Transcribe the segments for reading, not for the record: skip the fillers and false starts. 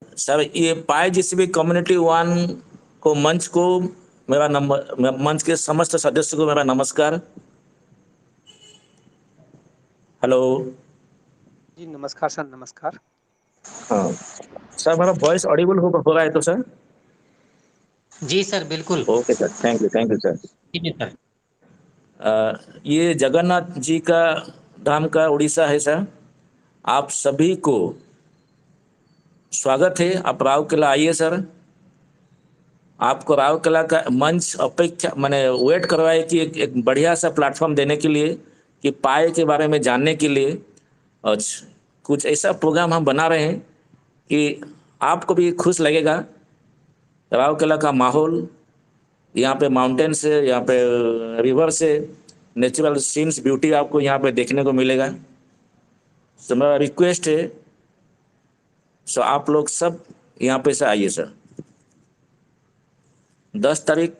Sir ये पाई GCB community one को मंच को मेरा नंबर, मंच के समस्त सदस्य को मेरा नमस्कार। हेलो। जी नमस्कार सर, नमस्कार। हाँ सर, मेरा वॉइस ऑडिबल हो रहा है तो सर? जी सर, बिल्कुल। Okay sir, thank you sir. जी सर। ये जगन्नाथ जी का धाम का उड़ीसा है सर। आप सभी को स्वागत है, आप राउरकेला आइए सर। आपको राउरकेला का मंच अपेक्षा मैंने वेट करवाए कि एक बढ़िया सा प्लेटफॉर्म देने के लिए, कि पाए के बारे में जानने के लिए। और कुछ ऐसा प्रोग्राम हम बना रहे हैं कि आपको भी खुश लगेगा। राउरकेला का माहौल, यहाँ पे माउंटेन से, यहाँ पे रिवर से, नेचुरल सीन्स ब्यूटी आपको यहाँ पे देखने को मिलेगा। तो मेरा रिक्वेस्ट है, सो आप लोग सब यहाँ पे से आइए सर। 10 तारीख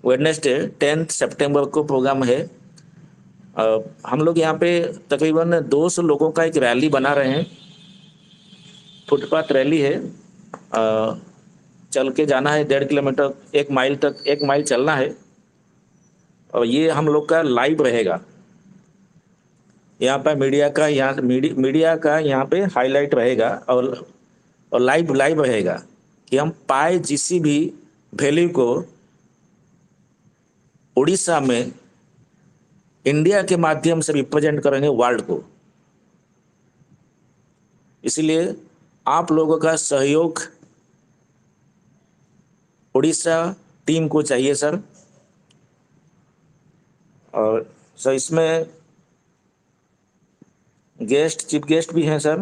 वेडनेसडे 10 सितंबर को प्रोग्राम है। हम लोग यहाँ पे तकरीबन 200 लोगों का एक रैली बना रहे हैं। फुटपाथ रैली है। चल के जाना है 1.5 किलोमीटर, 1 माइल तक, 1 माइल चलना है। और ये हम लोग का लाइव रहेगा। यहाँ पर मीडिया का यहाँ पे हाईलाइट रहेगा। और लाइव लाइव रहेगा कि हम पाए जिसी भी वैल्यू को उड़ीसा में इंडिया के माध्यम से रिप्रेजेंट करेंगे वर्ल्ड को। इसलिए आप लोगों का सहयोग उड़ीसा टीम को चाहिए सर। और सर इसमें चीफ गेस्ट भी हैं सर।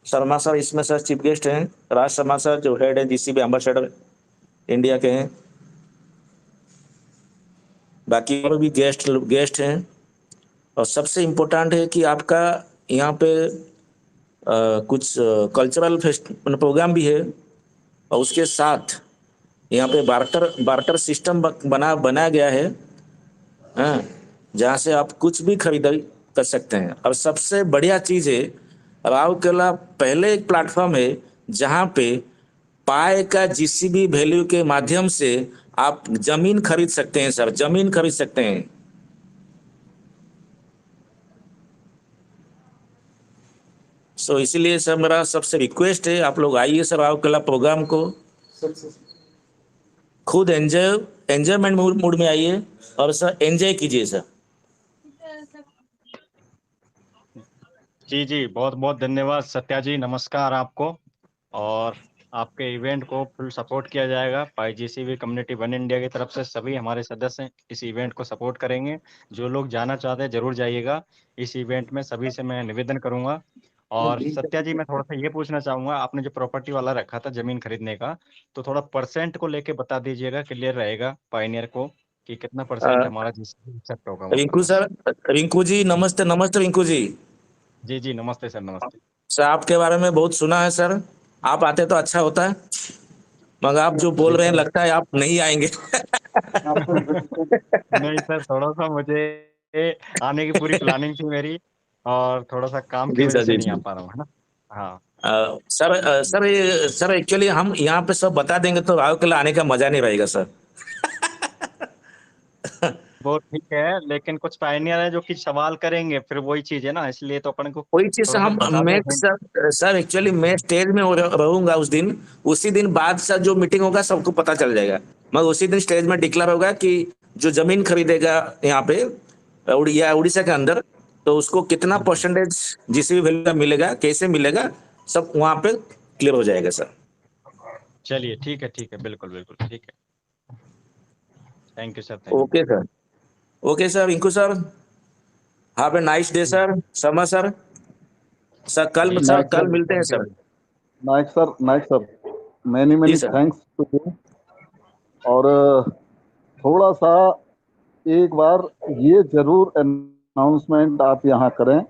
शर्मा सर इसमें सर चीफ गेस्ट हैं। राज शर्मा सर जो हेड है जीसीबी एम्बेसडर इंडिया के हैं। बाकी और भी गेस्ट हैं। और सबसे इम्पोर्टेंट है कि आपका यहाँ पे कुछ कल्चरल प्रोग्राम भी है। और उसके साथ यहाँ पे बार्टर सिस्टम बनाया गया है। हाँ, जहाँ से आप कुछ भी खरीदारी कर सकते हैं। और सबसे बढ़िया चीज़ है, राउरकेला पहले एक प्लेटफॉर्म है जहाँ पे पाए का जीसीबी वैल्यू के माध्यम से आप जमीन खरीद सकते हैं सर, जमीन खरीद सकते हैं। सो इसीलिए सर मेरा सबसे रिक्वेस्ट है, आप लोग आइए सर राउरकेला प्रोग्राम को। खुद एंजॉयमेंट मूड में आइए और सर एंजॉय कीजिए सर। जी जी, बहुत बहुत धन्यवाद सत्या जी, नमस्कार आपको। और आपके इवेंट को फुल सपोर्ट किया जाएगा। पाई जीसीबी कम्युनिटी वन इंडिया की तरफ से सभी हमारे सदस्य इस इवेंट को सपोर्ट करेंगे। जो लोग जाना चाहते हैं जरूर जाइएगा इस इवेंट में, सभी से मैं निवेदन करूंगा। और सत्या जी, मैं थोड़ा सा ये पूछना चाहूंगा, आपने जो प्रॉपर्टी वाला रखा था जमीन खरीदने का, तो थोड़ा परसेंट को लेके बता दीजिएगा, क्लियर रहेगा पायनियर को कि कितना परसेंट हमारा जीसीबी एक्सेप्ट होगा वहाँ रिंकू पर। सर, रिंकू जी नमस्ते। नमस्ते रिंकू जी। जी जी, नमस्ते सर, नमस्ते। सर आपके बारे में बहुत सुना है सर, आप आते तो अच्छा होता है, मगर आप जो बोल जी रहे हैं सर। लगता है आप नहीं आएंगे। नहीं सर, थोड़ा सा मुझे आने की पूरी प्लानिंग थी मेरी, और थोड़ा सा काम की जी वजह सर, से जी नहीं आ सर। पा रहा हूँ, है ना। हाँ। सर एक्चुअली हम यहाँ पे सब बता देंगे तो राउरकेला आने का मजा नहीं रहेगा सर। वो ठीक है, लेकिन कुछ पायनियर है जो कि सवाल करेंगे, फिर वही चीज है ना, इसलिए तो अपन को कोई चीज से थोड़ा सा हम बता मैं दें। सर एक्चुअली मैं स्टेज में रहूंगा उस दिन। उसी दिन बाद सर जो मीटिंग होगा सबको पता चल जाएगा। मगर उसी दिन स्टेज में डिक्लेयर होगा कि जो जमीन खरीदेगा यहाँ पे उड़ीसा के अंदर, तो उसको कितना परसेंटेज जिस भी वैल्यू का मिलेगा, कैसे मिलेगा, सब वहां पे क्लियर हो जाएगा सर। चलिए ठीक है, बिल्कुल बिल्कुल ठीक है। Thank you sir, thank you. Okay sir. Okay sir, Rinku sir, have a nice day sir. Sharma sir, जी सर सर, कल मिलते हैं thank you. Sir. Nice sir, many जी many sir. Thanks to you. और थोड़ा सा एक बार ये जरूर अनाउंसमेंट आप यहाँ करें,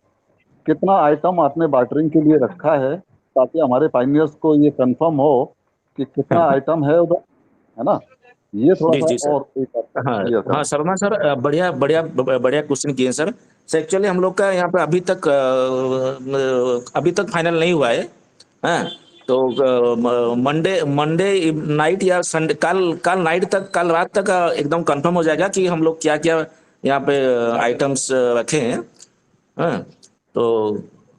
कितना आइटम आपने बार्टरिंग के लिए रखा है, ताकि हमारे पाइनियर्स को ये कंफर्म हो कि कितना आइटम है उधर, है ना। ये थोड़ा जी सा जी सर। और एक हाँ यस हाँ सर। शर्मा सर, बढ़िया बढ़िया बढ़िया क्वेश्चन किए सर। सर एक्चुअली हम लोग का यहाँ पे अभी तक फाइनल नहीं हुआ है। हाँ, तो मंडे मंडे नाइट या संडे, कल कल नाइट तक, कल रात तक एकदम कंफर्म हो जाएगा कि हम लोग क्या क्या यहाँ पे आइटम्स रखे हैं। हाँ, तो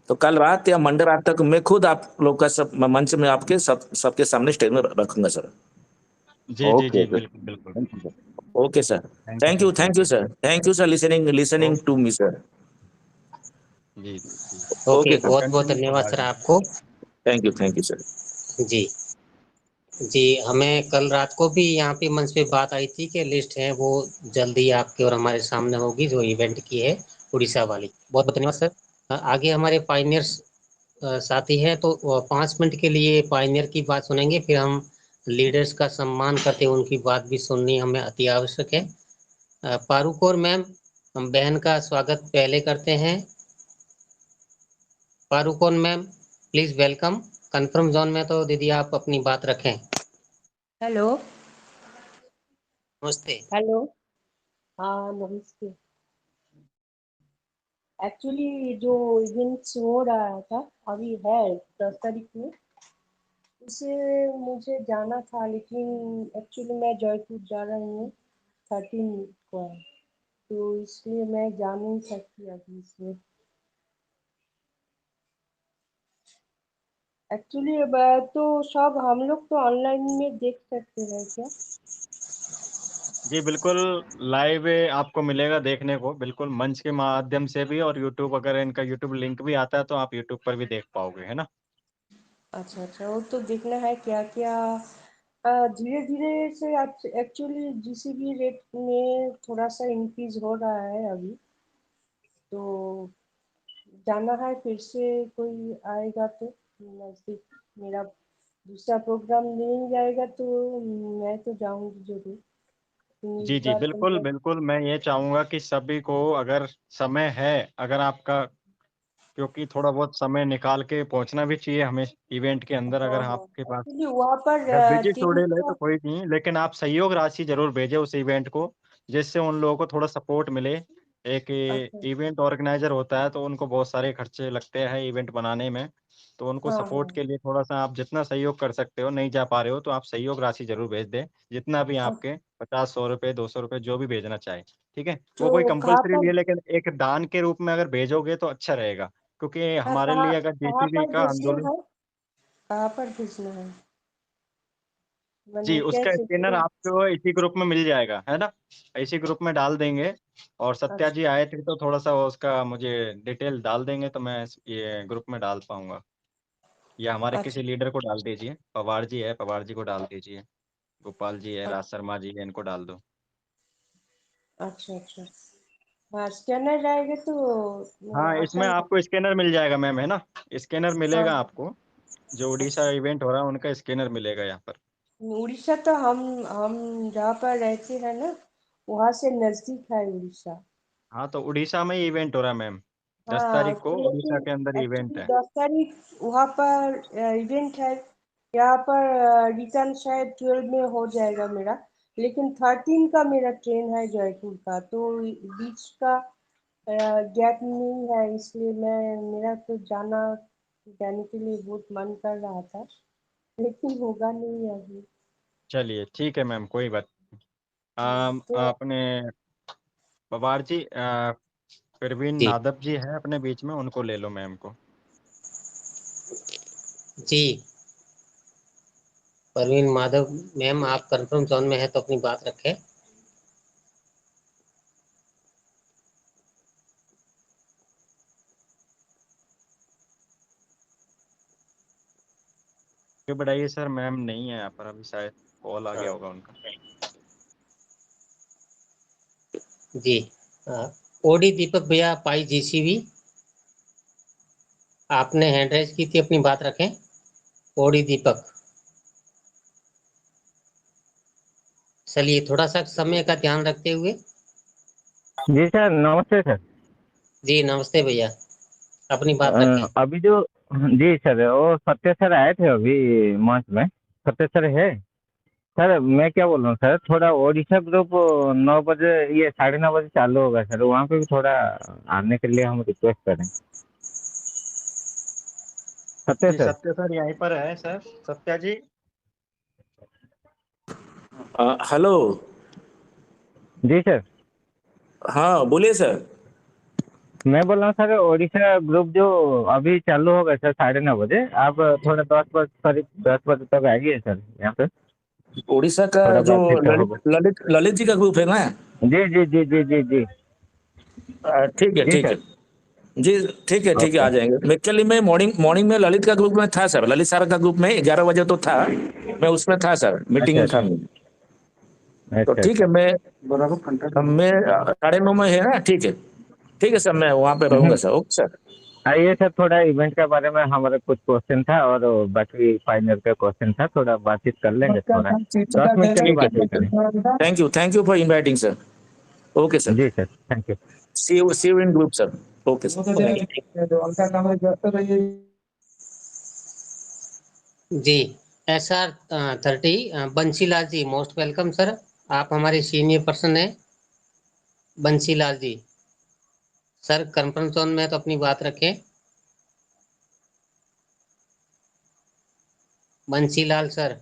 तो कल रात या मंडे रात तक मैं खुद आप लोग का सब मंच में आपके सबके सामने स्टेज में रखूंगा सर। जी जी ओके जी, ओके, बिल्कुल बिल्कुल। Thank you sir. Okay sir. Thank you sir, thank thank you you. Sir, thank you sir, listening ओ टू मी सर। जी जी। ओके, ओके सर, बहुत बहुत कंटिन्यू धन्यवाद पवार सर जी। आपको। Thank you sir. जी जी, हमें कल रात को भी यहाँ पे मंच पे बात आई थी कि लिस्ट है वो जल्दी आपके और हमारे सामने होगी, जो इवेंट की है उड़ीसा वाली। बहुत बहुत धन्यवाद सर। आगे हमारे पाइनियर्स साथी हैं, तो 5 मिनट के लिए पाइनियर की बात सुनेंगे, फिर हम लीडर्स का सम्मान करते हैं, उनकी बात भी सुननी हमें अति आवश्यक है। पारू कौर मैम, हम बहन का स्वागत पहले करते हैं। Paru Kaur ma'am, please welcome. Confirm zone में तो दीदी आप अपनी बात रखें। हेलो। नमस्ते। हेलो। हाँ, नमस्ते। एक्चुअली जो इवेंट्स हो रहा था अभी है 10 तारीख में, उसे मुझे जाना था, लेकिन एक्चुअली मैं जयपुर जा रही हूँ 13 को है, तो इसलिए मैं जा नहीं सकती अभी इसमें। एक्चुअली अब तो सब हम लोग तो ऑनलाइन में देख सकते हैं क्या? जी बिल्कुल, लाइव आपको मिलेगा देखने को, बिल्कुल मंच के माध्यम से भी, और यूट्यूब, अगर इनका यूट्यूब लिंक भी आता है तो आप यूट्यूब पर भी देख पाओगे, है ना। अच्छा अच्छा, वो तो देखना है क्या क्या। धीरे धीरे से एक्चुअली जीसीबी रेट में थोड़ा सा इंक्रीज हो रहा है अभी, तो जाना है फिर से, कोई आएगा तो नज़दीक मेरा दूसरा प्रोग्राम नहीं जाएगा तो मैं तो जाऊंगी जरूर, लेकिन इस जी जी बार तो बिल्कुल मैं। बिल्कुल, मैं ये चाहूंगा कि सभी को, अगर समय है, अगर आपका, क्योंकि थोड़ा बहुत समय निकाल के पहुंचना भी चाहिए हमें इवेंट के अंदर, हाँ अगर हाँ, आपके पास, एक्चुअली वहाँ पर अगर बिजी टीम शेड्यूल है तो का। कोई नहीं, लेकिन आप सहयोग राशि जरूर भेजें उस इवेंट को, जिससे उन लोगों को थोड़ा सपोर्ट मिले। एक अच्छा। इवेंट ऑर्गेनाइजर होता है तो उनको बहुत सारे खर्चे लगते हैं इवेंट बनाने में, तो उनको हाँ सपोर्ट हाँ। के लिए थोड़ा सा आप जितना सहयोग कर सकते हो, नहीं जा पा रहे हो तो आप सहयोग राशि जरूर भेज दें, जितना भी अ- आपके 50, 100 रुपये, 200 रुपये, जो भी भेजना चाहे। ठीक है, वो कोई तो कहाँ कंपलसरी नहीं पर है, लेकिन एक दान के रूप में अगर भेजोगे तो अच्छा रहेगा, क्योंकि हमारे कहाँ लिए अगर कहाँ जेसीबी पर का भेजना आंदोलन। है? कहाँ पर भेजना है, जी, मैंने उसका कैसे स्कैनर फिर? आपको इसी ग्रुप में मिल जाएगा, है ना। इसी ग्रुप में डाल देंगे, और सत्या जी अच्छा आए थे तो थोड़ा सा उसका मुझे डिटेल डाल देंगे, तो मैं ये ग्रुप में डाल पाऊंगा, या हमारे अच्छा किसी लीडर को डाल दीजिए, पवार जी है, पवार जी को डाल दीजिए, गोपाल जी है, राज शर्मा जी है, इनको डाल दो। अच्छा अच्छा। हाँ, स्कैनर रहेगा तो हाँ, इसमें आसान है। आपको स्कैनर मिल जाएगा मैम, है ना। स्कैनर मिलेगा हाँ। आपको, जो उड़ीसा अच्छा। इवेंट हो रहा है उनका स्कैनर मिलेगा यहाँ पर। उड़ीसा तो हम जहाँ पर रहते हैं ना, वहाँ से नजदीक है उड़ीसा। हाँ, तो उड़ीसा में ही इवेंट हो रहा है मैम, 10 तारीख हाँ, को तो उड़ीसा लेकिन के अंदर इवेंट एक्चुअली है। 10 तारीख वहाँ पर इवेंट है, यहाँ पर रिटर्न शायद 12 में हो जाएगा मेरा, लेकिन 13 का मेरा ट्रेन है जयपुर का, तो बीच का गैप नहीं है, इसलिए मेरा तो जाने के लिए बहुत मन कर रहा था, लेकिन होगा नहीं अभी। चलिए ठीक है मैम, कोई बात। तो अपने पवार जी, प्रवीण जी नादव जी हैं अपने बीच में, उनको ले लो मैम को। जी, परवीन माधव मैम, आप कंफर्म जोन में है तो अपनी बात रखें। ये बढ़ाइए सर, मैम नहीं है यहाँ पर अभी, शायद कॉल आ गया होगा उनका। जी, ओडी दीपक भैया, पाई जीसीबी, आपने हैंड राइज की थी, अपनी बात रखें। ओडी दीपक, चलिए थोड़ा सा समय का ध्यान रखते हुए। जी सर, नमस्ते सर। जी नमस्ते भैया, अपनी बात रखें। अभी जो, जी सर, वो सत्य सर आए थे अभी मंच में। सत्य सर है सर मैं क्या बोल रहा हूँ सर, थोड़ा ओडिशा ग्रुप 9 बजे, ये 9:30 बजे चालू होगा सर, वहाँ पे भी थोड़ा आने के लिए हम रिक्वेस्ट करें। सत्य जी सर। सत्य सर यहीं पर है सर, सत्या जी। हेलो। जी सर। हाँ बोलिए सर। मैं बोल रहा हूँ सर, ओडिशा ग्रुप जो अभी चालू होगा सर 9:30 बजे, आप थोड़ा 10 बजे, करीब 10 बजे तक आइए सर यहाँ पे, उड़ीसा का थोड़ा जो बातचीत ललित होगा। ललित ललित जी का ग्रुप है ना? जी जी जी जी जी जी। ठीक है जी ठीक है। सर। जी ठीक है ठीक है, ओके। आ जाएंगे। एक्चुअली मैं मॉर्निंग मॉर्निंग में ललित का ग्रुप में था सर, ललित सर का ग्रुप में 11 बजे तो था, मैं उसमें था सर, मीटिंग अच्छा में था अच्छा मैं। तो अच्छा ठीक है, अच्छा। मैं 9:30 में है ना? ठीक है सर, मैं वहाँ पे रहूंगा सर। Okay sir. आइए सर, थोड़ा इवेंट के बारे में हमारा कुछ क्वेश्चन था और बाकी फाइनल का क्वेश्चन था, थोड़ा बातचीत कर लेंगे, थोड़ा 10 मिनट के लिए ठीक बातचीत करें। है, thank you for inviting sir. Okay sir, जी sir, thank you. See you in group sir. Okay sir. जी, SR 30 Bansilal ji, most welcome sir. आप हमारे सीनियर पर्सन हैं Bansilal ji. Sir conference zone में तो अपनी बात रखें। बंसीलाल सर।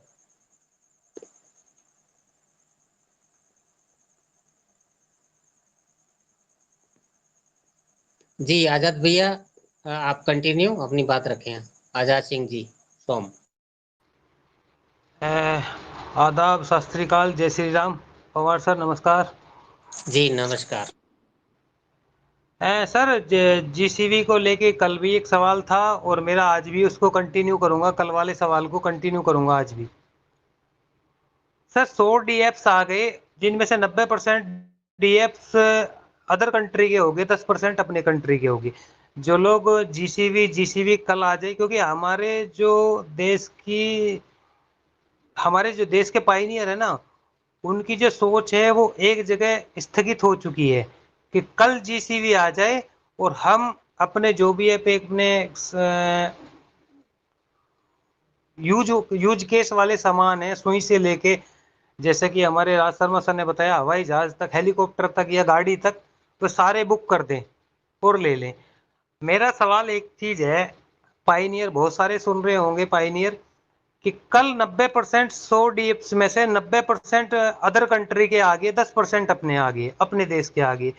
जी आजाद भैया, आप कंटिन्यू अपनी बात रखें। आजाद सिंह जी सोम। आदाब, सत श्री अकाल, जय श्री राम। पवार सर नमस्कार। जी नमस्कार। सर जीसीबी को लेके कल भी एक सवाल था और मेरा आज भी उसको कंटिन्यू करूंगा, कल वाले सवाल को कंटिन्यू करूंगा आज भी। सर 100 डीएफ्स आ गए, जिनमें से 90% डीएफ्स अदर कंट्री के हो गए, 10% अपने कंट्री के हो गए। जो लोग जीसीबी कल आ जाए, क्योंकि हमारे जो देश के पाइनियर है ना, उनकी जो सोच है वो एक जगह स्थगित हो चुकी है कि कल जीसीबी आ जाए और हम अपने जो भी है अपने यूज केस वाले सामान है, सुई से लेके, जैसे कि हमारे राज शर्मा सर ने बताया, हवाई जहाज तक, हेलीकॉप्टर तक या गाड़ी तक, तो सारे बुक कर दें और ले लें। मेरा सवाल एक चीज है, पाइनियर बहुत सारे सुन रहे होंगे, पाइनियर, कि कल 90% 100 डीएप्स में से 90% अदर कंट्री के आगे, 10% अपने आगे, अपने देश के आगे,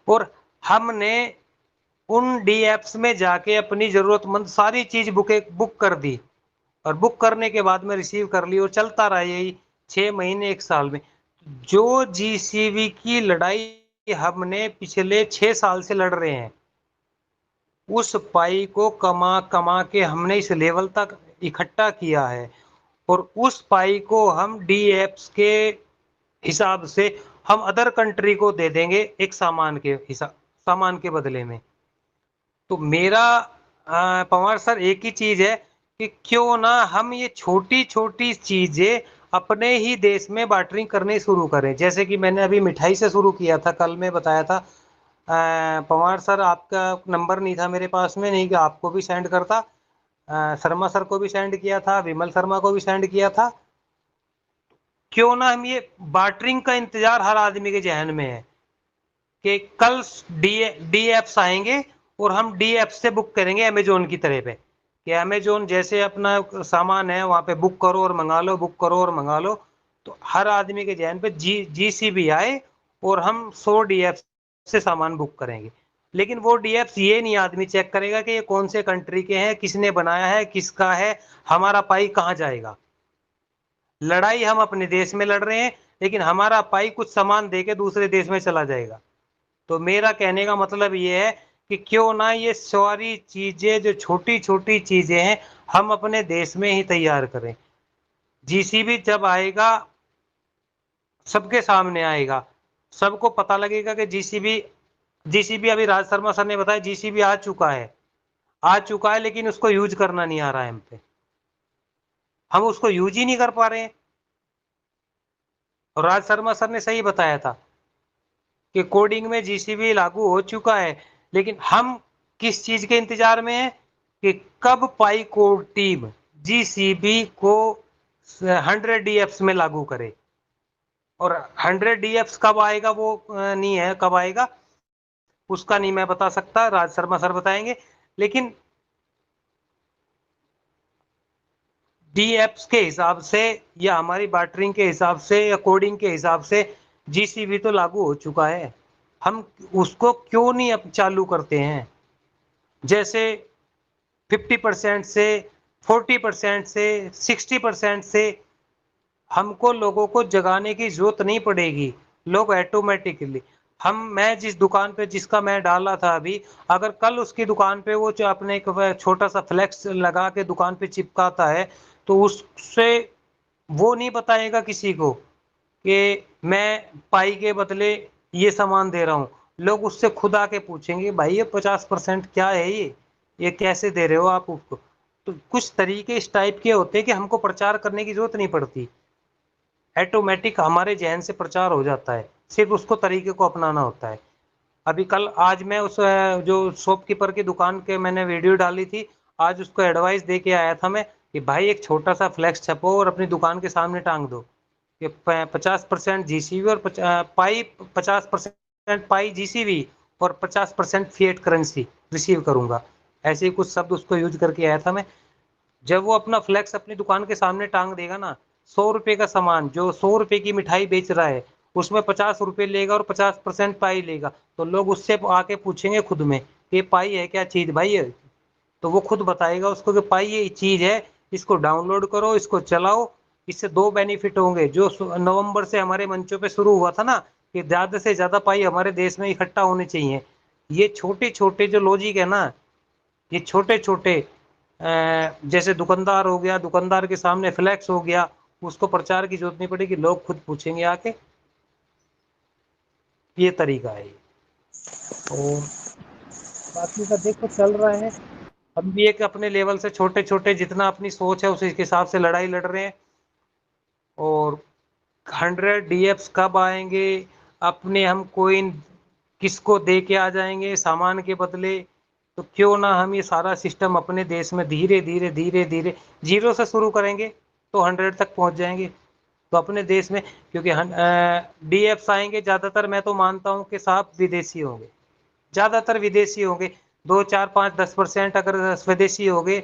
और हमने उन डीएप्स में जाके अपनी जरूरतमंद सारी चीज बुक कर दी, और बुक करने के बाद में रिसीव कर ली और चलता रहा यही 6 महीने 1 साल में। जो जीसीबी की लड़ाई हमने पिछले 6 साल से लड़ रहे हैं, उस पाई को कमा कमा के हमने इस लेवल तक इकट्ठा किया है, और उस पाई को हम डीएप्स के हिसाब से हम अदर कंट्री को दे देंगे एक सामान के बदले में। तो मेरा पवार सर एक ही चीज है कि क्यों ना हम ये छोटी छोटी चीजें अपने ही देश में बार्टरिंग करने शुरू करें। जैसे कि मैंने अभी मिठाई से शुरू किया था, कल में बताया था। पवार सर आपका नंबर नहीं था मेरे पास में, नहीं कि आपको भी सेंड करता, शर्मा सर को भी सेंड किया था, विमल शर्मा को भी सेंड किया था। क्यों ना हम ये बार्टरिंग का इंतजार हर आदमी के जहन में है कि कल डीएप्स आएंगे और हम डीएप से बुक करेंगे अमेजोन की तरह पे, कि अमेजोन जैसे अपना सामान है वहां पे बुक करो और मंगा लो, बुक करो और मंगा लो। तो हर आदमी के जहन पे जीसीबी आए और हम 100 डीएफ से सामान बुक करेंगे। लेकिन वो डीएफ ये नहीं आदमी चेक करेगा कि ये कौन से कंट्री के हैं, किसने बनाया है, किसका है, हमारा पाई कहाँ जाएगा। लड़ाई हम अपने देश में लड़ रहे हैं, लेकिन हमारा पाई कुछ सामान दे के दूसरे देश में चला जाएगा। तो मेरा कहने का मतलब ये है कि क्यों ना ये सारी चीजें, जो छोटी छोटी चीजें हैं, हम अपने देश में ही तैयार करें। जीसीबी जब आएगा सबके सामने आएगा, सबको पता लगेगा कि जीसीबी अभी राज शर्मा सर ने बताया जीसीबी आ चुका है, लेकिन उसको यूज करना नहीं आ रहा है हम पे, हम उसको यूज ही नहीं कर पा रहे हैं। और राज शर्मा सर ने सही बताया था कि कोडिंग में जीसीबी लागू हो चुका है, लेकिन हम किस चीज के इंतजार में हैं कि कब पाई कोड टीम जीसीबी को 100 DFs में लागू करे। और 100 DFs कब आएगा वो नहीं है, कब आएगा उसका नहीं मैं बता सकता, राज शर्मा सर बताएंगे। लेकिन DFs के हिसाब से या हमारी बार्टरिंग के हिसाब से या कोडिंग के हिसाब से GCV तो लागू हो चुका है, हम उसको क्यों नहीं अब चालू करते हैं? जैसे 50% से 40% से 60% से हमको लोगों को जगाने की जरूरत नहीं पड़ेगी, लोग ऑटोमेटिकली मैं जिस दुकान पे जिसका मैं डाला था अभी, अगर कल उसकी दुकान पे वो जो अपने एक छोटा सा फ्लेक्स लगा के दुकान पे चिपकाता है, तो उससे वो नहीं बताएगा किसी को कि मैं पाई के बदले ये सामान दे रहा हूँ। लोग उससे खुद आके पूछेंगे भाई ये 50% क्या है, ये कैसे दे रहे हो आप उसको? तो कुछ तरीके इस टाइप के होते हैं कि हमको प्रचार करने की जरूरत नहीं पड़ती, ऑटोमेटिक हमारे जहन से प्रचार हो जाता है, सिर्फ उसको तरीके को अपनाना होता है। अभी कल आज मैं उस जो शॉपकीपर की दुकान के मैंने वीडियो डाली थी, आज उसको एडवाइस दे के आया था मैं कि भाई एक छोटा सा फ्लेक्स छपो और अपनी दुकान के सामने टांग दो कि 50% GCV और पाई 50% पाई GCV और 50% फिएट करेंसी रिसीव करूंगा। ऐसे ही कुछ शब्द उसको यूज करके आया था मैं। जब वो अपना फ्लेक्स अपनी दुकान के सामने टांग देगा ना, 100 रुपए का सामान जो 100 रुपए की मिठाई बेच रहा है उसमें 50 रुपए लेगा और 50% पाई लेगा, तो लोग उससे आके पूछेंगे खुद में ये पाई है क्या चीज भाई है? तो वो खुद बताएगा उसको कि पाई ये चीज है, इसको डाउनलोड करो, इसको चलाओ। इससे दो बेनिफिट होंगे, जो नवंबर से हमारे मंचों पे शुरू हुआ था ना कि ज्यादा से ज्यादा पाई हमारे देश में इकट्ठा होने चाहिए, ये छोटे छोटे जो लॉजिक है ना, ये छोटे छोटे जैसे दुकानदार हो गया, दुकानदार के सामने फ्लैक्स हो गया, उसको प्रचार की जरूरत नहीं पड़ेगी, लोग खुद पूछेंगे आके। ये तरीका है। और बाकी का देखो चल रहा है, हम भी एक अपने लेवल से छोटे छोटे जितना अपनी सोच है उसी के हिसाब से लड़ाई लड़ रहे हैं। और 100 DFs कब आएंगे, अपने हम कोइन किसको दे के आ जाएंगे सामान के बदले, तो क्यों ना हम ये सारा सिस्टम अपने देश में धीरे धीरे धीरे धीरे जीरो से शुरू करेंगे तो 100 तक पहुंच जाएंगे। तो अपने देश में क्योंकि DFs आएंगे ज्यादातर, मैं तो मानता हूं कि साहब विदेशी होंगे, ज्यादातर विदेशी होंगे। 2 4 5 10% अगर स्वदेशी होंगे,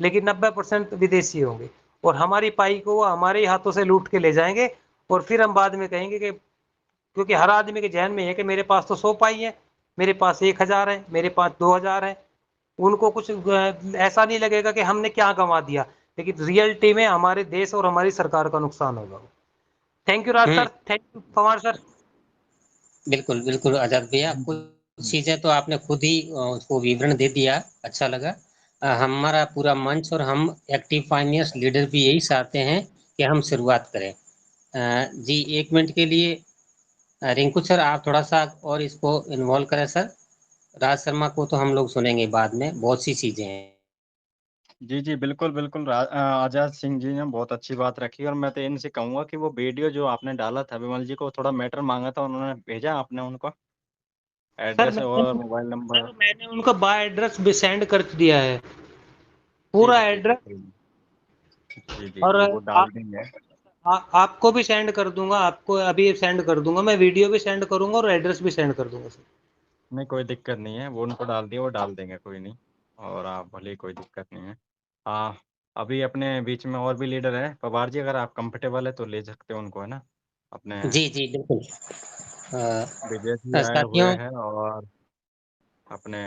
लेकिन 90% विदेशी होंगे। और हमारी पाई को वो हमारे ही हाथों से लूट के ले जाएंगे। और फिर हम बाद में कहेंगे कि क्योंकि हर आदमी के जहन में है कि मेरे पास तो 100 पाई है, मेरे पास 1000 है, मेरे पास 2000 है। उनको कुछ ऐसा नहीं लगेगा कि हमने क्या गंवा दिया, लेकिन रियलिटी में हमारे देश और हमारी सरकार का नुकसान होगा। Thank you Raj sir, thank you Pawar sir. बिल्कुल बिल्कुल आजाद भैया, कुछ चीजें तो आपने खुद ही उसको विवरण दे दिया, अच्छा लगा। हमारा पूरा मंच और हम एक्टिव फाइनेंस लीडर भी यही चाहते हैं कि हम शुरुआत करें। जी 1 मिनट के लिए रिंकू सर आप थोड़ा सा और इसको इन्वॉल्व करें सर। राज शर्मा को तो हम लोग सुनेंगे बाद में, बहुत सी चीजें हैं। जी जी बिल्कुल बिल्कुल आजाद सिंह जी ने बहुत अच्छी बात रखी। और मैं तो इनसे कहूंगा कि वो वीडियो जो आपने डाला था विमल जी को, थोड़ा मैटर मांगा था, उन्होंने भेजा आपने उनको सर एड्रेस और मोबाइल नंबर? मैंने उनका बाय एड्रेस भी सेंड कर दिया है, ठीक पूरा है ठीक है एड्रेस। कोई नहीं। जी जी और जी वो डाल देंगे। आपको भी सेंड कर दूंगा, आपको अभी सेंड कर दूंगा, मैं वीडियो भी सेंड करूंगा और एड्रेस भी सेंड कर दूंगा सर। नहीं कोई दिक्कत नहीं है, वो उनको डाल दिया, वो डाल देंगे कोई नहीं। और आप भले ही, कोई दिक्कत नहीं है। हाँ, अभी अपने बीच में और भी लीडर है पवार जी, अगर आप कंफर्टेबल है तो ले सकते हो उनको, है ना? अपने जी जी बिल्कुल। विजय जी आए हुए साथियों, हैं और अपने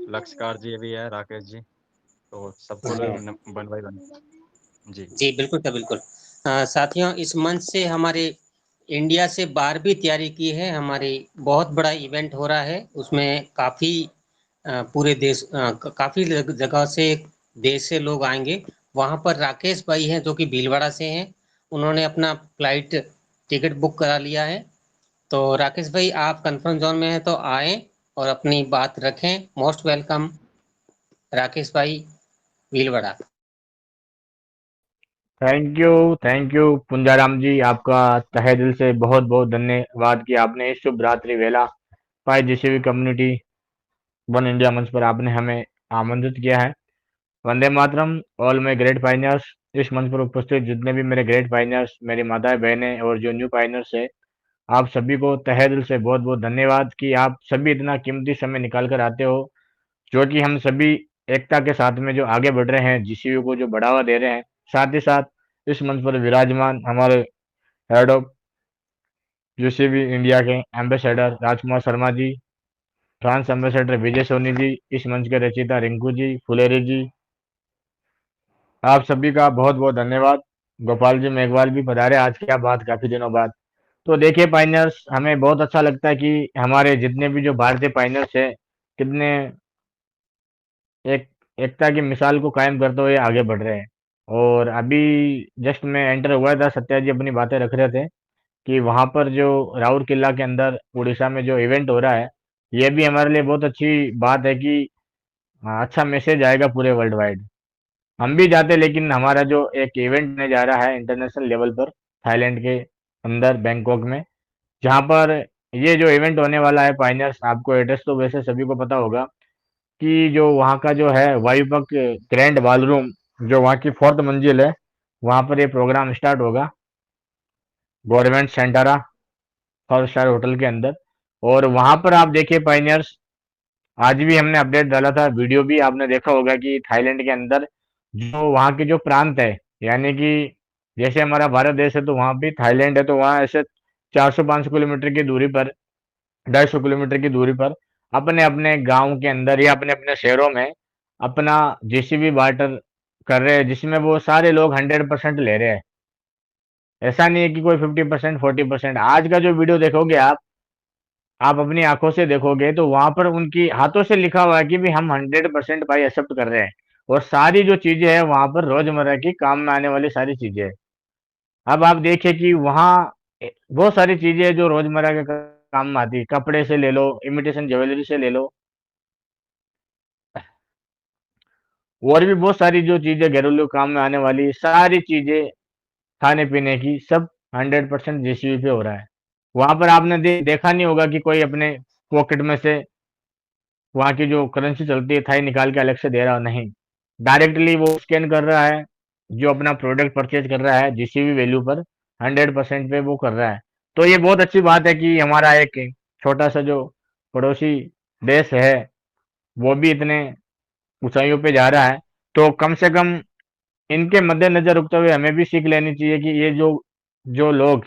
लक्ष्यकार जी भी है, राकेश जी, तो सबको वन बाई वन। जी जी बिल्कुल सर बिल्कुल। साथियों, इस मंच से हमारे इंडिया से बाहर भी तैयारी की है, हमारी बहुत बड़ा इवेंट हो रहा है, उसमें काफ़ी पूरे देश काफ़ी जगह से देश से लोग आएंगे। वहाँ पर राकेश भाई हैं जो कि भीलवाड़ा से हैं, उन्होंने अपना फ्लाइट टिकट बुक करा लिया है। तो राकेश भाई आप कंफर्म जोन में हैं तो आएँ और अपनी बात रखें। मोस्ट वेलकम राकेश भाई, भीलवाड़ा। थैंक यू पुंजाराम जी, आपका तहे दिल से बहुत बहुत धन्यवाद कि आपने इस शुभ रात्रि वेला पाई जेसीबी कम्युनिटी वन इंडिया मंच पर आपने हमें आमंत्रित किया है। Vande Mataram, all my great Pioneers. इस मंच पर उपस्थित जितने भी मेरे ग्रेट पाइनर्स, मेरी माताएं बहनें और जो न्यू पाइनर्स है, आप सभी को तहे दिल से बहुत बहुत धन्यवाद कि आप सभी इतना कीमती समय निकाल कर आते हो, जो कि हम सभी एकता के साथ में जो आगे बढ़ रहे हैं, जीसीयू को जो बढ़ावा दे रहे हैं। साथ ही साथ इस मंच पर विराजमान हमारे हेड ऑफ जीसीबी इंडिया के ambassador Rajkumar Sharma ji, France ambassador विजय सोनी जी, इस मंच के रचयिता रिंकू जी, फुलेरी जी, आप सभी का बहुत बहुत धन्यवाद। गोपाल जी मेघवाल भी पधारे आज क्या बात, काफी दिनों बाद। तो देखिए पाइनर्स, हमें बहुत अच्छा लगता है कि हमारे जितने भी जो भारतीय पाइनर्स है, कितने एक एकता की मिसाल को कायम करते हुए आगे बढ़ रहे हैं। और अभी जस्ट मैं एंटर हुआ था, सत्या जी अपनी बातें रख रहे थे कि वहां पर जो राउरकेला के अंदर उड़ीसा में जो इवेंट हो रहा है, ये भी हमारे लिए बहुत अच्छी बात है कि अच्छा मैसेज आएगा पूरे वर्ल्ड वाइड। हम भी जाते, लेकिन हमारा जो एक इवेंट होने जा रहा है इंटरनेशनल लेवल पर, थाईलैंड के अंदर बैंकॉक में, जहाँ पर ये जो इवेंट होने वाला है पाइनर्स, आपको एड्रेस तो वैसे सभी को पता होगा कि जो वहाँ का जो है वायुपक ग्रैंड बॉलरूम, जो वहाँ की 4th मंजिल है, वहाँ पर ये प्रोग्राम स्टार्ट होगा गवर्नमेंट सेंटारा 4 स्टार होटल के अंदर। और वहाँ पर आप देखिए पाइनियर्स, आज भी हमने अपडेट डाला था, वीडियो भी आपने देखा होगा कि थाईलैंड के अंदर जो वहाँ के जो प्रांत है, यानी कि जैसे हमारा भारत देश है तो वहाँ भी थाईलैंड है, तो वहाँ ऐसे 400-500 किलोमीटर की दूरी पर, 250 किलोमीटर की दूरी पर अपने अपने गांव के अंदर या अपने अपने शहरों में अपना जेसीबी बार्टर कर रहे हैं, जिसमें वो सारे लोग 100% ले रहे हैं। ऐसा नहीं है कि कोई 50% 40%। आज का जो वीडियो देखोगे आप अपनी आंखों से देखोगे तो वहां पर उनकी हाथों से लिखा हुआ है कि भी हम 100% भाई एक्सेप्ट कर रहे हैं। और सारी जो चीजें हैं वहां पर रोजमर्रा की काम में आने वाली सारी चीजें हैं। अब आप देखिए कि वहाँ बहुत सारी चीजें हैं जो रोजमर्रा के काम में आती है, कपड़े से ले लो, इमिटेशन ज्वेलरी से ले लो, और भी बहुत सारी जो चीजें घरेलू काम में आने वाली सारी चीजें, खाने पीने की, सब 100% जेसीबी पे हो रहा है। वहां पर आपने देखा नहीं होगा कि कोई अपने पॉकेट में से वहाँ की जो करेंसी चलती है थाई निकाल के अलग से दे रहा हो, नहीं, डायरेक्टली वो स्कैन कर रहा है, जो अपना प्रोडक्ट परचेज कर रहा है जीसीबी वैल्यू पर 100% पे वो कर रहा है। तो ये बहुत अच्छी बात है कि हमारा एक छोटा सा जो पड़ोसी देश है वो भी इतने ऊंचाइयों पे जा रहा है। तो कम से कम इनके मद्देनजर रखते हुए हमें भी सीख लेनी चाहिए कि ये जो जो लोग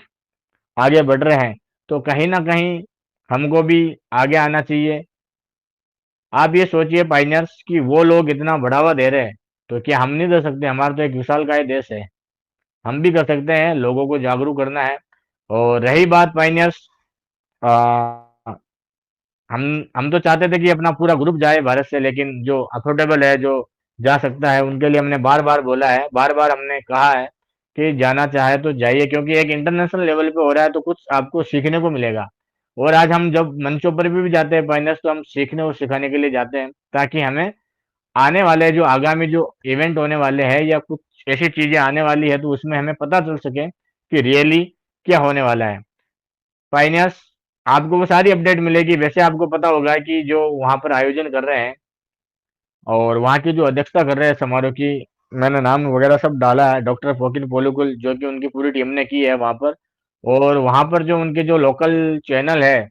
आगे बढ़ रहे हैं, तो कहीं ना कहीं हमको भी आगे आना चाहिए। आप ये सोचिए पाइनियर्स कि वो लोग इतना बढ़ावा दे रहे हैं, तो क्या हम नहीं दे सकते? हमारा तो एक विशालकाय देश है, हम भी कर सकते हैं, लोगों को जागरूक करना है। और रही बात पाइनियर्स, हम हम तो चाहते थे कि अपना पूरा ग्रुप जाए भारत से, लेकिन जो अफोर्डेबल है, जो जा सकता है, उनके लिए हमने बार बार बोला है, बार बार हमने कहा है कि जाना चाहे तो जाइए, क्योंकि एक इंटरनेशनल लेवल पे हो रहा है तो कुछ आपको सीखने को मिलेगा। और आज हम जब मंचों पर भी जाते हैं पाइनर्स, तो हम सीखने और सिखाने के लिए जाते हैं, ताकि हमें आने वाले जो आगामी जो इवेंट होने वाले हैं या कुछ ऐसी चीजें आने वाली है, तो उसमें हमें पता चल सके कि रियली क्या होने वाला है। पाइनियर्स, आपको वो सारी अपडेट मिलेगी। वैसे आपको पता होगा कि जो वहाँ पर आयोजन कर रहे हैं और वहाँ की जो अध्यक्षता कर रहे हैं समारोह की, मैंने नाम वगैरह सब डाला है, डॉक्टर फोकिन पोलुकुल, जो कि उनकी पूरी टीम ने की है वहाँ पर। और वहाँ पर जो उनके जो लोकल चैनल है,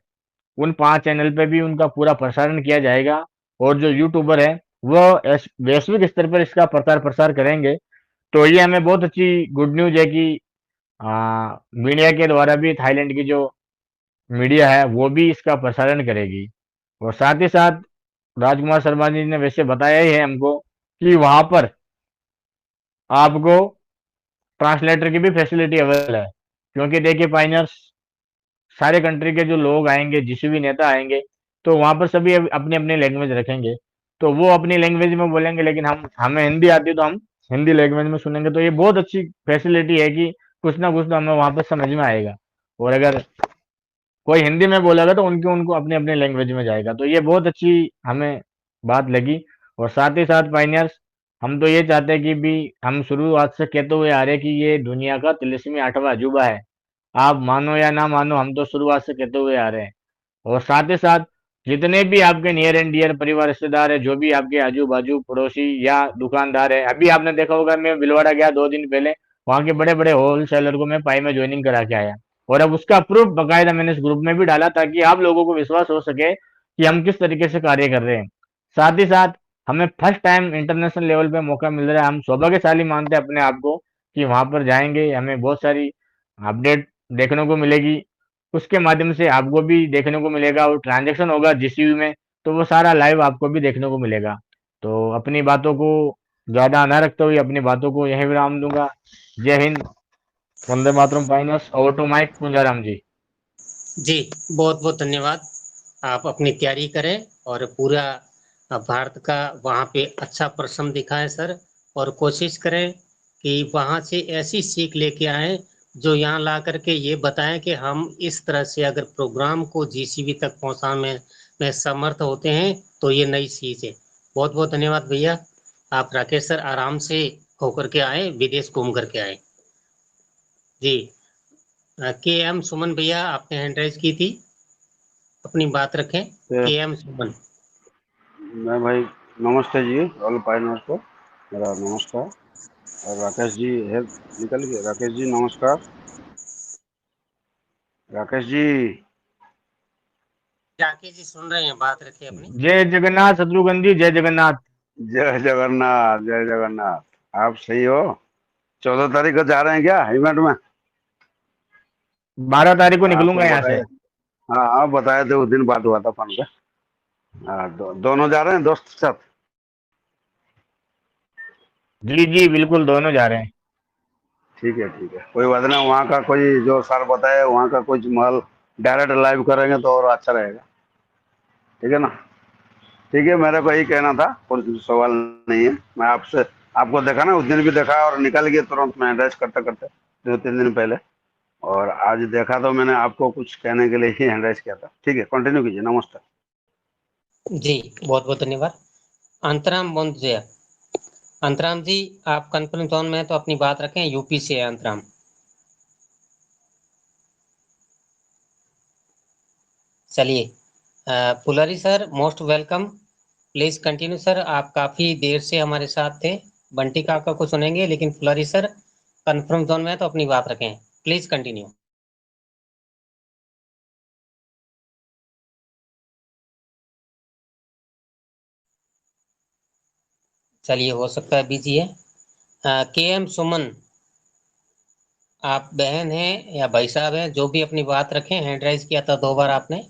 उन 5 चैनल पे भी उनका पूरा प्रसारण किया जाएगा। और जो यूट्यूबर है वो वैश्विक स्तर पर इसका प्रचार प्रसार करेंगे। तो ये हमें बहुत अच्छी गुड न्यूज है कि मीडिया के द्वारा भी थाईलैंड की जो मीडिया है वो भी इसका प्रसारण करेगी। और साथ ही साथ राजकुमार शर्मा जी ने वैसे बताया ही है हमको कि वहां पर आपको ट्रांसलेटर की भी फैसिलिटी अवेलेबल है, क्योंकि देखिए पाइनर्स, सारे कंट्री के जो लोग आएंगे, जिस भी नेता आएंगे, तो वहां पर सभी अपनी अपनी लैंग्वेज रखेंगे, तो वो अपनी लैंग्वेज में बोलेंगे, लेकिन हमें हिंदी आती है तो हम हिंदी लैंग्वेज में सुनेंगे। तो ये बहुत अच्छी फैसिलिटी है कि कुछ ना कुछ तो हमें वहां पर समझ में आएगा। और अगर कोई हिंदी में बोलेगा तो उनके उनको अपने अपने लैंग्वेज में जाएगा। तो ये बहुत अच्छी हमें बात लगी। और साथ ही साथ पाइनियर्स, हम तो ये चाहते हैं कि भी हम शुरुआत से कहते हुए आ रहे हैं कि ये दुनिया का 83वां 8वां अजूबा है। आप मानो या ना मानो, हम तो शुरुआत से कहते हुए आ रहे हैं। और साथ ही साथ जितने भी आपके नियर एंड डियर परिवार रिश्तेदार है, जो भी आपके आजू बाजू पड़ोसी या दुकानदार है, अभी आपने देखा होगा मैं भिलवाड़ा गया 2 दिन पहले, वहाँ के बड़े बड़े होलसेलर को मैं पाई में ज्वाइनिंग करा के आया, और अब उसका प्रूफ बकायदा मैंने इस ग्रुप में भी डाला ताकि आप लोगों को विश्वास हो सके कि हम किस तरीके से कार्य कर रहे हैं। साथ ही साथ हमें फर्स्ट टाइम इंटरनेशनल लेवल पे मौका मिल रहा है, हम सौभाग्यशाली मानते हैं अपने आप को कि वहां पर जाएंगे हमें बहुत सारी अपडेट देखने को मिलेगी, उसके माध्यम से आपको भी देखने को मिलेगा, और ट्रांजैक्शन होगा जीसीबी में तो वो सारा लाइव आपको भी देखने को मिलेगा। तो अपनी बातों को ज़्यादा ना रखते हुए अपनी बातों को यहीं विराम दूंगा। जय Hind, Vande Mataram फाइनर्स, over to mic कुंजाराम जी। जी बहुत बहुत धन्यवाद। आप अपनी तैयारी करें और पूरा भारत का वहाँ पे अच्छा प्रदर्शन दिखाएं सर, और कोशिश करें कि वहाँ से ऐसी सीख लेके आए जो यहाँ ला करके ये बताएं कि हम इस तरह से अगर प्रोग्राम को जीसीबी तक पहुँचाने में समर्थ होते हैं तो ये नई चीज़ है। बहुत बहुत धन्यवाद भैया। आप राकेश सर आराम से होकर के आए, विदेश घूम करके आए। जी के एम सुमन भैया आपने हैंड राइज की थी, अपनी बात रखें। के एम सुमन। मैं भाई नमस्ते जी ऑल पाइनर्स को मेरा नमस्कार। और राकेश जी है, निकल गए राकेश जी, नमस्कार राकेश जी। राकेश जी सुन रहे हैं, बात रखें अपनी। जय जगन्नाथ शत्रुघ्न जी, जय जगन्नाथ। जय जगन्नाथ जय जगन्नाथ। आप सही हो? 14 तारीख को जा रहे हैं क्या इवेंट में? 12 तारीख को हाँ निकलूंगा तो यहाँ से। बताए, हाँ हाँ बताए थे उस दिन, बात हुआ था फोन पे। हाँ दोनों जा रहे हैं दोस्त के साथ? जी जी बिल्कुल, दोनों जा रहे हैं। ठीक है, कोई बात नहीं। वहाँ का कोई जो सर बताए वहाँ का कुछ माल डायरेक्ट लाइव करेंगे तो और अच्छा रहेगा, ठीक है ना? ठीक है, मेरे को यही कहना था, कोई सवाल नहीं है। मैं आपसे, आपको देखा ना उस दिन भी देखा और निकल गए तुरंत मैं एड्रेस करते करते 2-3 दिन पहले, और आज देखा तो मैंने आपको कुछ कहने के लिए ही हैंड राइज किया था। ठीक है, कंटिन्यू कीजिए। नमस्कार जी बहुत बहुत धन्यवाद। अंतराम बोंदजिया, अंतराम जी आप कॉन्फ्रेंस जोन में हैं तो अपनी बात रखें। यूपी से है अंतराम। चलिए Pulari sir most welcome, please continue sir. आप काफी देर से हमारे साथ थे, बंटी काका को सुनेंगे, लेकिन पुलारी सर कन्फर्म जोन में है तो अपनी बात रखें, प्लीज कंटिन्यू। चलिए हो सकता है बिजी है। के एम सुमन, आप बहन हैं या भाई साहब हैं, जो भी अपनी बात रखें। हैंड राइज किया था 2 बार आपने।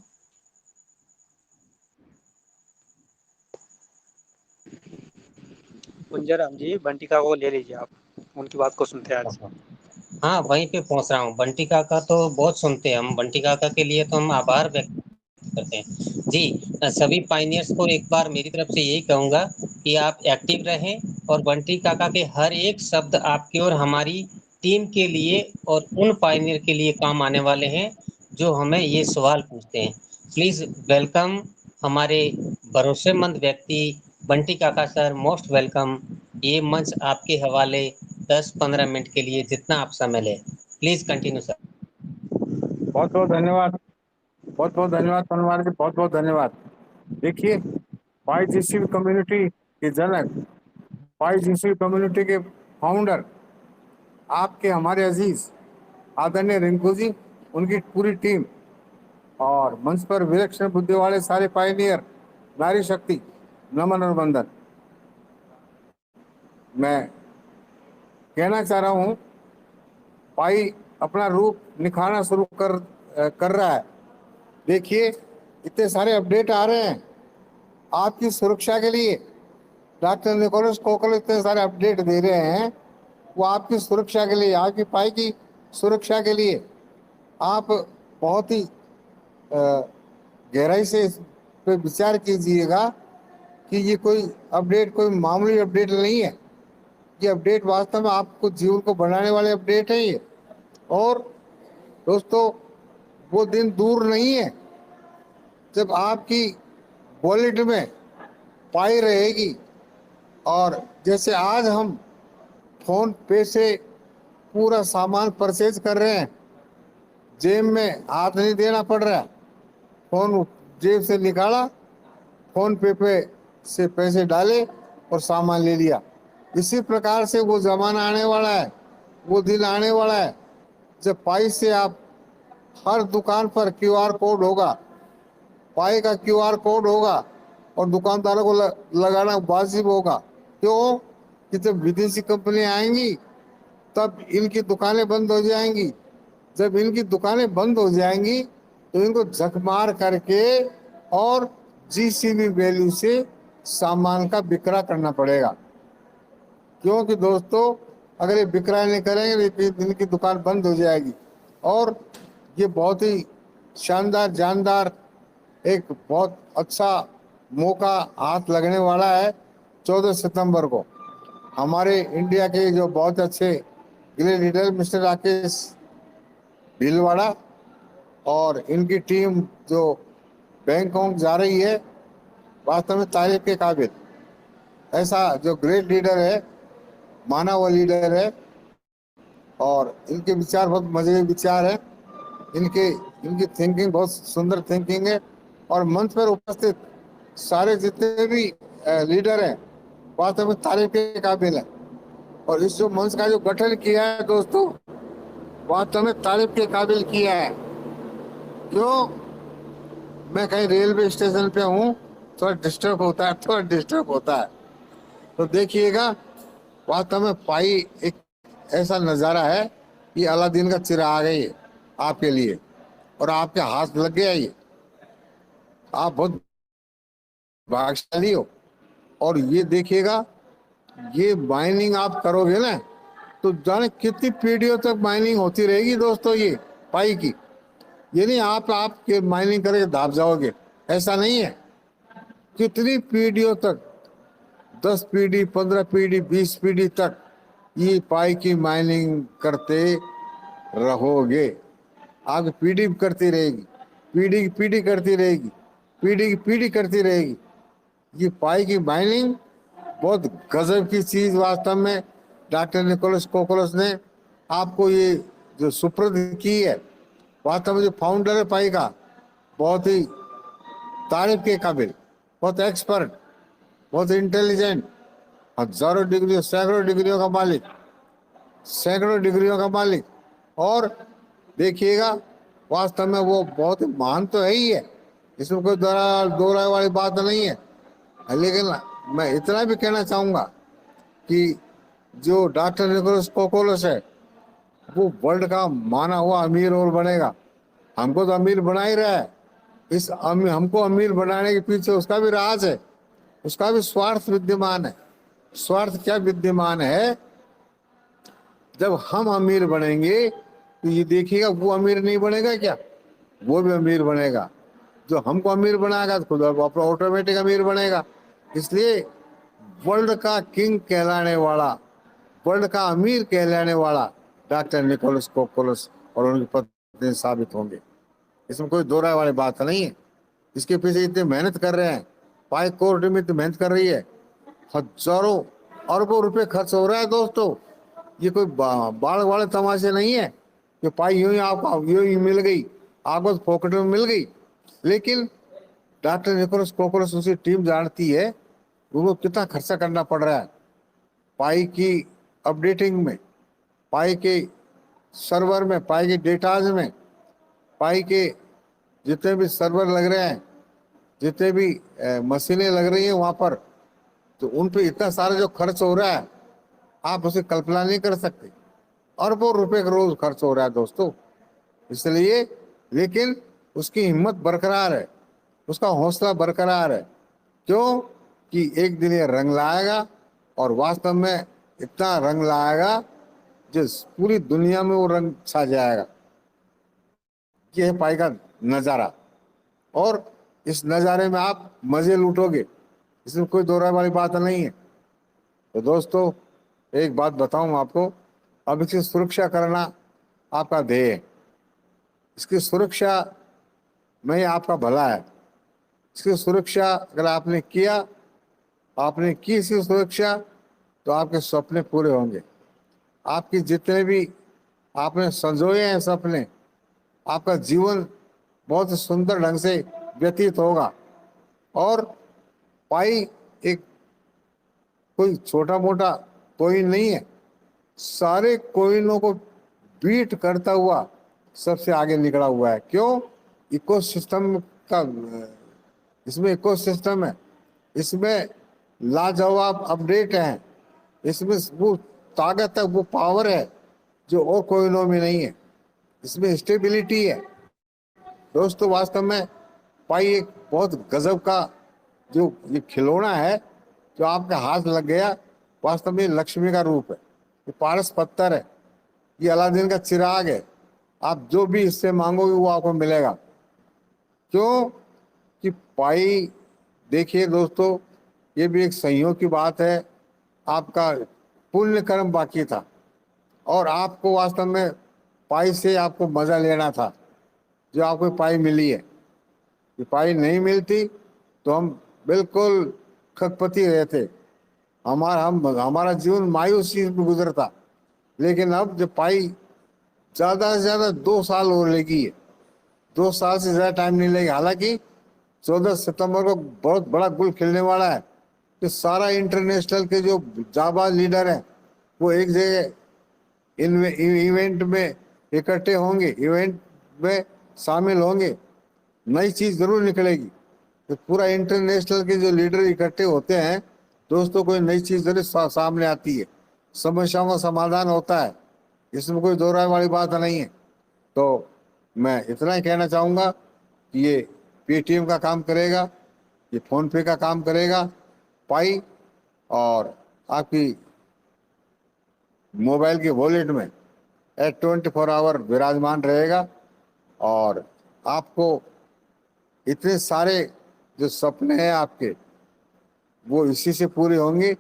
कुंजराम जी बंटिका को ले लीजिए, आप उनकी बात को सुनते हैं आज। हाँ वहीं पे पहुंच रहा हूँ। बंटी काका तो बहुत सुनते हैं हम, बंटी काका के लिए तो हम आभार व्यक्त करते हैं जी। सभी पाइनियर्स को एक बार मेरी तरफ से यही कहूंगा कि आप एक्टिव रहें, और बंटी काका के हर एक शब्द आपके और हमारी टीम के लिए और उन पाइनियर के लिए काम आने वाले हैं जो हमें ये सवाल पूछते हैं। प्लीज वेलकम हमारे भरोसेमंद व्यक्ति बंटी काका सर, मोस्ट वेलकम। ये मंच आपके हवाले 10-15 मिनट के लिए, जितना आप समय लें। Please continue sir. बहुत बहुत धन्यवाद, बहुत बहुत धन्यवाद पनवार जी, बहुत बहुत धन्यवाद। देखिए, वाईजीसी कम्युनिटी के जनक, वाईजीसी कम्युनिटी के फाउंडर, आपके हमारे अजीज आदरणीय रिंकू जी, उनकी पूरी टीम, और मंच पर विलक्षण बुद्धि वाले सारे पायनियर, नारी शक्ति, नमन और वंदन। मैं कहना चाह रहा हूँ, पाई अपना रूप निखारना शुरू कर रहा है। देखिए, इतने सारे अपडेट आ रहे हैं आपकी सुरक्षा के लिए। डॉक्टर निकोलस कोकल इतने सारे अपडेट दे रहे हैं, वो आपकी सुरक्षा के लिए, आपकी पाई की सुरक्षा के लिए। आप बहुत ही गहराई से इस पे विचार कीजिएगा कि ये कोई अपडेट कोई मामूली अपडेट नहीं है। ये अपडेट वास्तव में आपको जीवन को बढ़ाने वाले अपडेट है ये। और दोस्तों, वो दिन दूर नहीं है जब आपकी वॉलेट में पाई रहेगी, और जैसे आज हम फोन पे से पूरा सामान परचेज कर रहे हैं, जेब में हाथ नहीं देना पड़ रहा है, फोन जेब से निकाला, फोन पे से पैसे डाले और सामान ले लिया। इसी प्रकार से वो जमाना आने वाला है, वो दिन आने वाला है जब पाई से आप हर दुकान पर क्यूआर कोड होगा, पाई का क्यूआर कोड होगा और दुकानदारों को लगाना वाजिब होगा। क्यों? कि जब विदेशी कंपनियां आएंगी तब इनकी दुकानें बंद हो जाएंगी। जब इनकी दुकानें बंद हो जाएंगी तो इनको झक मार करके और जीसीबी वैल्यू से सामान का विक्रय करना पड़ेगा। क्योंकि दोस्तों अगर ये विक्रय नहीं करेंगे तो इनकी दुकान बंद हो जाएगी। और ये बहुत ही शानदार जानदार एक बहुत अच्छा मौका हाथ लगने वाला है 14 सितंबर को। हमारे इंडिया के जो बहुत अच्छे great leader mister Rakesh Bhilwara और इनकी टीम जो बैंकॉक जा रही है, वास्तव में तारीफ के काबिल। ऐसा जो ग्रेट लीडर है, माना हुआ लीडर है, और इनके विचार बहुत मजे के विचार है। इनकी थिंकिंग बहुत सुंदर थिंकिंग है। और मंच पर उपस्थित सारे जितने भी लीडर हैं वास्तव में तारीफ के काबिल है। और इस जो मंच का जो गठन किया है दोस्तों, वास्तव में तारीफ के काबिल किया है। क्यों? मैं कहीं रेलवे स्टेशन पे हूँ, थोड़ा डिस्टर्ब होता है। तो देखिएगा, वास्तव में पाई एक ऐसा नज़ारा है कि अलादीन का चिराग है ये आपके लिए, और आपके हाथ लग गया ये। आप बहुत भाग्यशाली हो। और ये देखिएगा, ये माइनिंग आप करोगे ना तो जाने कितनी पीढ़ियों तक माइनिंग होती रहेगी दोस्तों ये पाई की। ये नहीं आपके माइनिंग करके दाब जाओगे, ऐसा नहीं है। कितनी पीढ़ियों तक, 10 पीढ़ी, 15 पीढ़ी, 20 पीढ़ी तक ये पाई की माइनिंग करते रहोगे। आगे पीढ़ी करती रहेगी, पीढ़ी की पीढ़ी करती रहेगी, पीढ़ी की पीढ़ी करती रहेगी। ये पाई की माइनिंग बहुत गजब की चीज वास्तव में डॉक्टर निकोलस कोकोलस ने आपको ये जो सुपुर्द की है। वास्तव में जो फाउंडर है पाई का, बहुत ही तारीफ के काबिल, बहुत एक्सपर्ट, बहुत इंटेलिजेंट, हजारों डिग्रियों, सैकड़ों डिग्रियों का मालिक, सैकड़ों डिग्रियों का मालिक। और देखिएगा, वास्तव में वो बहुत ही महान तो है ही है, इसमें कोई दो राय वाली बात नहीं है। लेकिन मैं इतना भी कहना चाहूँगा कि जो डॉक्टर निकोलस कोकोलस है वो वर्ल्ड का माना हुआ अमीर और बनेगा। हमको तो अमीर बना ही रहा है। हमको अमीर बनाने के पीछे उसका भी राज है, उसका भी स्वार्थ विद्यमान है। स्वार्थ क्या विद्यमान है? जब हम अमीर बनेंगे तो ये देखिएगा, वो अमीर नहीं बनेगा क्या? वो भी अमीर बनेगा। जो हमको अमीर बनाएगा तो खुद अपना ऑटोमेटिक अमीर बनेगा। इसलिए वर्ल्ड का किंग कहलाने वाला, वर्ल्ड का अमीर कहलाने वाला डॉक्टर निकोलस कोकोलस और उनकी पत्नी साबित होंगे। इसमें कोई दो राय वाली बात नहीं है। इसके पीछे इतनी मेहनत कर रहे हैं, पाई कोर टीम इतनी मेहनत कर रही है, हजारों अरबों रुपए खर्च हो रहा है दोस्तों। ये कोई बाढ़ वाले तमाशे नहीं है कि पाई यूं ही आपको यूं ही मिल गई, आपको पॉकेट में मिल गई। लेकिन डॉक्टर निकोलस कोकोलस उसकी टीम जानती है उनको कितना खर्चा करना पड़ रहा है पाई की अपडेटिंग में, पाई के सर्वर में, पाई के डेटाज में, पाई के जितने भी सर्वर लग रहे हैं, जितने भी मशीनें लग रही हैं वहाँ पर, तो उन पे इतना सारा जो खर्च हो रहा है आप उसे कल्पना नहीं कर सकते। अरबों रुपए का रोज खर्च हो रहा है दोस्तों। इसलिए लेकिन उसकी हिम्मत बरकरार है, उसका हौसला बरकरार है। क्यों? कि एक दिन ये रंग लाएगा, और वास्तव में इतना रंग लाएगा जिस पूरी दुनिया में वो रंग छा जाएगा। ये है पाई का नज़ारा, और इस नज़ारे में आप मजे लूटोगे, इसमें कोई दो राय वाली बात नहीं है। तो दोस्तों एक बात बताऊं आपको, अब इसकी सुरक्षा करना आपका ध्येय है। इसकी सुरक्षा में ही आपका भला है। इसकी सुरक्षा अगर आपने किया, आपने की इसकी सुरक्षा, तो आपके सपने पूरे होंगे। आपके जितने भी आपने संजोए हैं सपने, आपका जीवन बहुत सुंदर ढंग से व्यतीत होगा। और पाई एक कोई छोटा मोटा कोइन नहीं है, सारे कोइनों को बीट करता हुआ सबसे आगे निकला हुआ है। क्यों? इकोसिस्टम का, इसमें इकोसिस्टम है, इसमें लाजवाब अपडेट है, इसमें वो ताकत है, वो पावर है जो और कोइनों में नहीं है, इसमें स्टेबिलिटी है। दोस्तों वास्तव में पाई एक बहुत गजब का जो ये खिलौना है जो आपके हाथ लग गया, वास्तव में लक्ष्मी का रूप है। ये पारस पत्थर है, ये अलादीन का चिराग है। आप जो भी इससे मांगोगे वो आपको मिलेगा। क्यों? कि पाई, देखिए दोस्तों, ये भी एक संयोग की बात है। आपका पुण्य कर्म बाकी था और आपको वास्तव में पाई से आपको मजा लेना था, जो आपको पाई मिली है। ये पाई नहीं मिलती तो हम बिल्कुल खतपति रहते, हमारा जीवन मायूसी में गुजरता। लेकिन अब जब पाई ज्यादा से ज्यादा 2 साल और लेगी है, 2 साल से ज्यादा टाइम नहीं लगेगा। हालांकि 14 सितंबर को बहुत बड़ा गुल खिलने वाला है कि सारा इंटरनेशनल के जो जाबाज लीडर हैं वो एक जगह इवेंट में इकट्ठे होंगे, इवेंट में शामिल होंगे, नई चीज जरूर निकलेगी। तो पूरा इंटरनेशनल के जो लीडर इकट्ठे होते हैं दोस्तों, कोई नई चीज जरूर सामने आती है, समस्याओं का समाधान होता है, इसमें कोई दो राय वाली बात नहीं है। तो मैं इतना ही कहना चाहूंगा कि ये पेटीएम का काम करेगा, ये फोन पे का काम करेगा पाई, और आपकी मोबाइल की वॉलेट में 24 आवर विराजमान रहेगा। और आपको इतने सारे जो सपने हैं आपके, वो इसी से पूरे होंगे।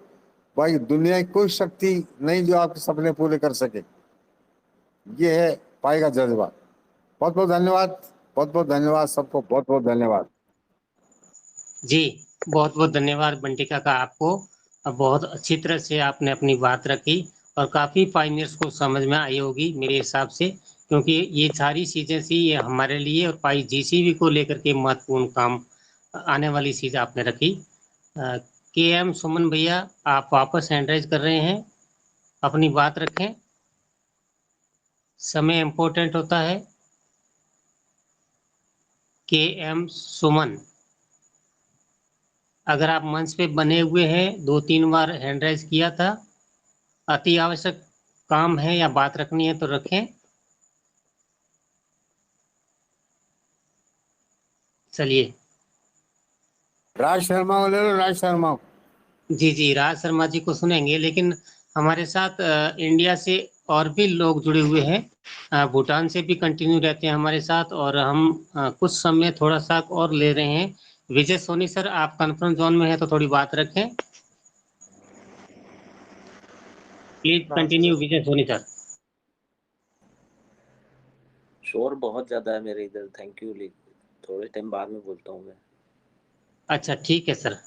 भाई दुनिया की कोई शक्ति नहीं जो आपके सपने पूरे कर सके। ये है पाई का जज्बा। बहुत बहुत धन्यवाद, बहुत बहुत धन्यवाद सबको, बहुत बहुत धन्यवाद। जी, बहुत बहुत धन्यवाद बंटी काका आपको। बहुत अच्छी तरह से आपने अपनी बात रखी और काफ़ी पाइनियर्स को समझ में आई होगी मेरे हिसाब से, क्योंकि ये सारी चीज़ें सी ये हमारे लिए और पाई जीसीबी को लेकर के महत्वपूर्ण काम आने वाली चीज़ आपने रखी। के एम सुमन भैया, आप वापस हैंड राइज कर रहे हैं, अपनी बात रखें, समय इम्पोर्टेंट होता है। के एम सुमन, अगर आप मंच पे बने हुए हैं, 2-3 बार हैंड राइज किया था, अति आवश्यक काम है या बात रखनी है तो रखें। चलिए, राज शर्मा को ले लो, राज शर्मा को। जी जी, राज शर्मा जी को सुनेंगे, लेकिन हमारे साथ इंडिया से और भी लोग जुड़े हुए हैं, भूटान से भी कंटिन्यू रहते हैं हमारे साथ, और हम कुछ समय थोड़ा सा और ले रहे हैं। विजय सोनी सर, आप कॉन्फ्रेंस जोन में हैं तो थोड़ी बात रखें, please continue Vijay Soni sir. शोर बहुत ज्यादा है मेरे इधर, थैंक यू, थोड़े टाइम बाद में बोलता हूँ मैं। अच्छा ठीक है सर,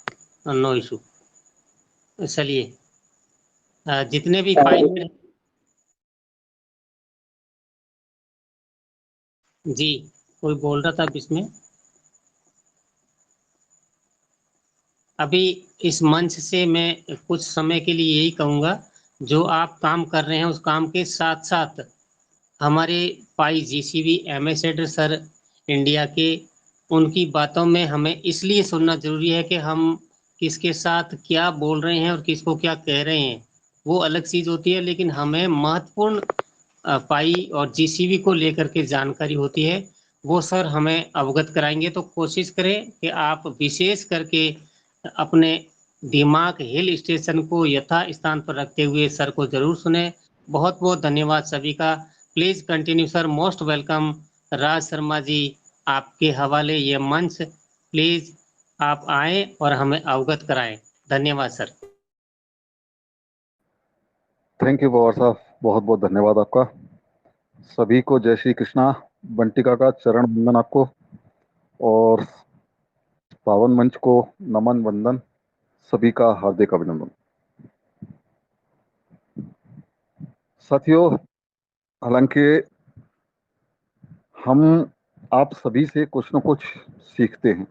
नो इशू। चलिए, जितने भी फाइनल, जी कोई बोल रहा था अब इसमें, अभी इस मंच से मैं कुछ समय के लिए यही कहूँगा, जो आप काम कर रहे हैं उस काम के साथ साथ हमारे पाई जीसीबी एम्बेसडर सर इंडिया के, उनकी बातों में हमें इसलिए सुनना जरूरी है कि हम किसके साथ क्या बोल रहे हैं और किसको क्या कह रहे हैं, वो अलग चीज़ होती है, लेकिन हमें महत्वपूर्ण पाई और जीसीबी को लेकर के जानकारी होती है, वो सर हमें अवगत कराएंगे। तो कोशिश करें कि आप विशेष करके अपने दिमाग हिल स्टेशन को यथा स्थान पर रखते हुए सर को जरूर सुने। बहुत बहुत धन्यवाद सभी का। Please continue sir, most welcome. Raj Sharma ji, आपके हवाले ये मंच, प्लीज आप आए और हमें अवगत कराएं। धन्यवाद सर। थैंक यू पवार साहब, बहुत बहुत धन्यवाद आपका। सभी को जय श्री कृष्णा। बंटी काका चरण वंदन आपको, और पावन मंच को नमन वंदन, सभी का हार्दिक अभिनंदन। साथियों, हालांकि हम आप सभी से कुछ न कुछ सीखते हैं।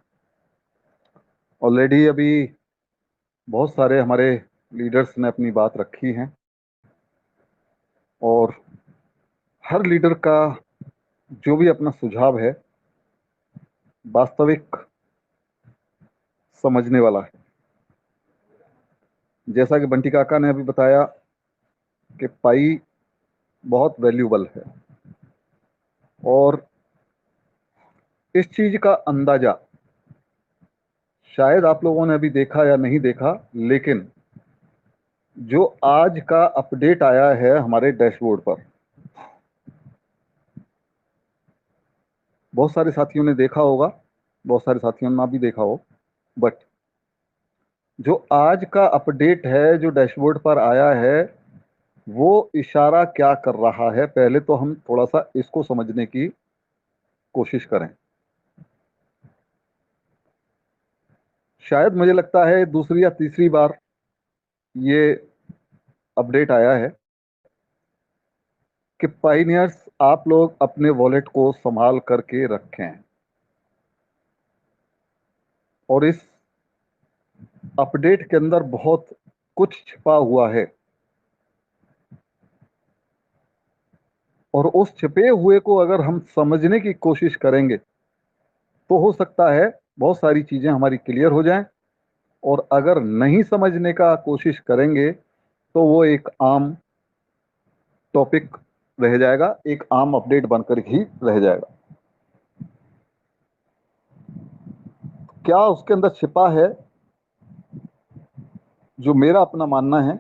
ऑलरेडी अभी बहुत सारे हमारे लीडर्स ने अपनी बात रखी है और हर लीडर का जो भी अपना सुझाव है वास्तविक समझने वाला है। जैसा कि बंटी काका ने अभी बताया कि पाई बहुत वैल्यूबल है और इस चीज का अंदाजा शायद आप लोगों ने अभी देखा या नहीं देखा, लेकिन जो आज का अपडेट आया है हमारे डैशबोर्ड पर, बहुत सारे साथियों ने देखा होगा, बहुत सारे साथियों ने ना भी देखा हो, बट जो आज का अपडेट है जो डैशबोर्ड पर आया है वो इशारा क्या कर रहा है, पहले तो हम थोड़ा सा इसको समझने की कोशिश करें। शायद मुझे लगता है दूसरी या तीसरी बार ये अपडेट आया है कि पाइनियर्स आप लोग अपने वॉलेट को संभाल करके रखें, और इस अपडेट के अंदर बहुत कुछ छिपा हुआ है और उस छिपे हुए को अगर हम समझने की कोशिश करेंगे तो हो सकता है बहुत सारी चीजें हमारी क्लियर हो जाएं, और अगर नहीं समझने का कोशिश करेंगे तो वो एक आम टॉपिक रह जाएगा, एक आम अपडेट बनकर ही रह जाएगा। क्या उसके अंदर छिपा है, जो मेरा अपना मानना है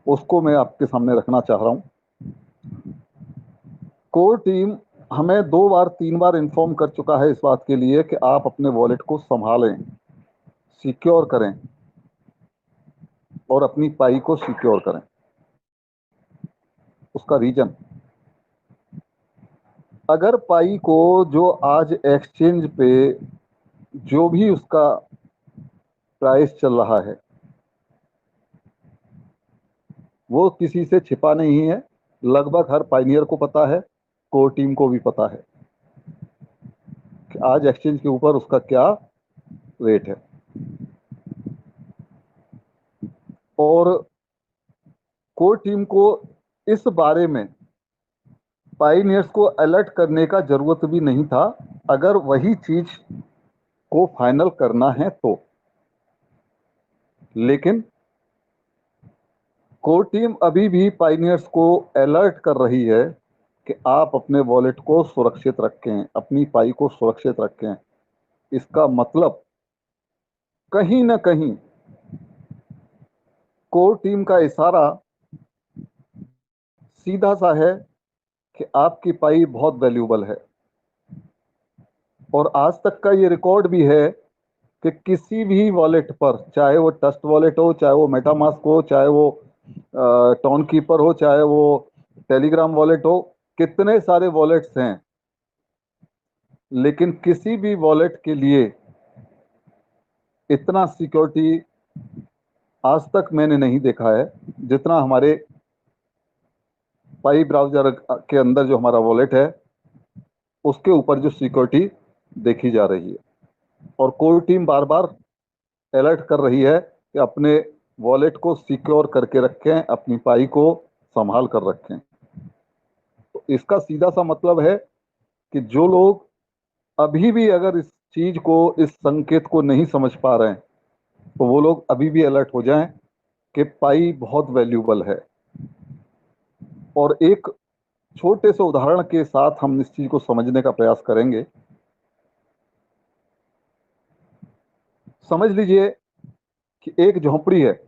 उसको मैं आपके सामने रखना चाह रहा हूं। कोर टीम हमें 2 बार 3 बार इन्फॉर्म कर चुका है इस बात के लिए कि आप अपने वॉलेट को संभालें, सिक्योर करें और अपनी पाई को सिक्योर करें। उसका रीजन, अगर पाई को जो आज एक्सचेंज पे जो भी उसका प्राइस चल रहा है वो किसी से छिपा नहीं है, लगभग हर पाइनियर को पता है, कोर टीम को भी पता है कि आज एक्सचेंज के ऊपर उसका क्या रेट है। और कोर टीम को इस बारे में पाइनियर्स को अलर्ट करने का जरूरत भी नहीं था अगर वही चीज को फाइनल करना है तो, लेकिन कोर टीम अभी भी पाइनियर्स को अलर्ट कर रही है कि आप अपने वॉलेट को सुरक्षित रखें, अपनी पाई को सुरक्षित रखें। इसका मतलब कहीं ना कहीं कोर टीम का इशारा सीधा सा है कि आपकी पाई बहुत वैल्यूबल है, और आज तक का ये रिकॉर्ड भी है कि किसी भी वॉलेट पर, चाहे वो ट्रस्ट वॉलेट हो, चाहे वो मेटामास्क हो, चाहे वो टॉन कीपर हो, चाहे वो टेलीग्राम वॉलेट हो, कितने सारे वॉलेट्स हैं, लेकिन किसी भी वॉलेट के लिए इतना सिक्योरिटी आज तक मैंने नहीं देखा है जितना हमारे पाई ब्राउजर के अंदर जो हमारा वॉलेट है उसके ऊपर जो सिक्योरिटी देखी जा रही है। और कोर टीम बार बार अलर्ट कर रही है कि अपने वॉलेट को सिक्योर करके रखें, अपनी पाई को संभाल कर रखें। तो इसका सीधा सा मतलब है कि जो लोग अभी भी अगर इस चीज को, इस संकेत को नहीं समझ पा रहे हैं तो वो लोग अभी भी अलर्ट हो जाएं कि पाई बहुत वैल्यूबल है। और एक छोटे से उदाहरण के साथ हम इस चीज को समझने का प्रयास करेंगे। समझ लीजिए कि एक झोंपड़ी है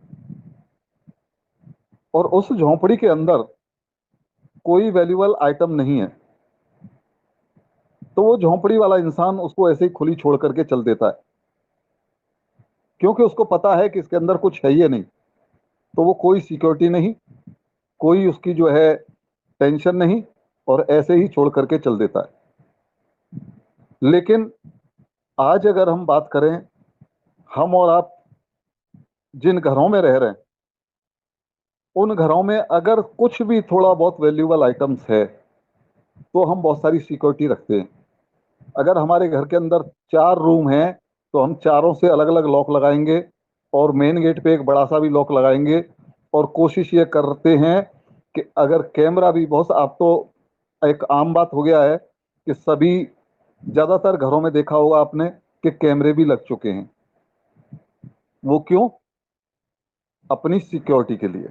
और उस झोंपड़ी के अंदर कोई वैल्यूबल आइटम नहीं है, तो वो झोंपड़ी वाला इंसान उसको ऐसे ही खुली छोड़ करके चल देता है, क्योंकि उसको पता है कि इसके अंदर कुछ है ही नहीं, तो वो कोई सिक्योरिटी नहीं, कोई उसकी जो है टेंशन नहीं, और ऐसे ही छोड़ करके चल देता है। लेकिन आज अगर हम बात करें, हम और आप जिन घरों में रह रहे हैं उन घरों में अगर कुछ भी थोड़ा बहुत वैल्यूबल आइटम्स है तो हम बहुत सारी सिक्योरिटी रखते हैं। अगर हमारे घर के अंदर 4 रूम हैं तो हम चारों से अलग अलग लॉक लगाएंगे और मेन गेट पे एक बड़ा सा भी लॉक लगाएंगे। और कोशिश ये करते हैं कि अगर कैमरा भी बहुत, आप तो एक आम बात हो गया है कि सभी, ज़्यादातर घरों में देखा होगा आपने कि कैमरे भी लग चुके हैं। वो क्यों? अपनी सिक्योरिटी के लिए।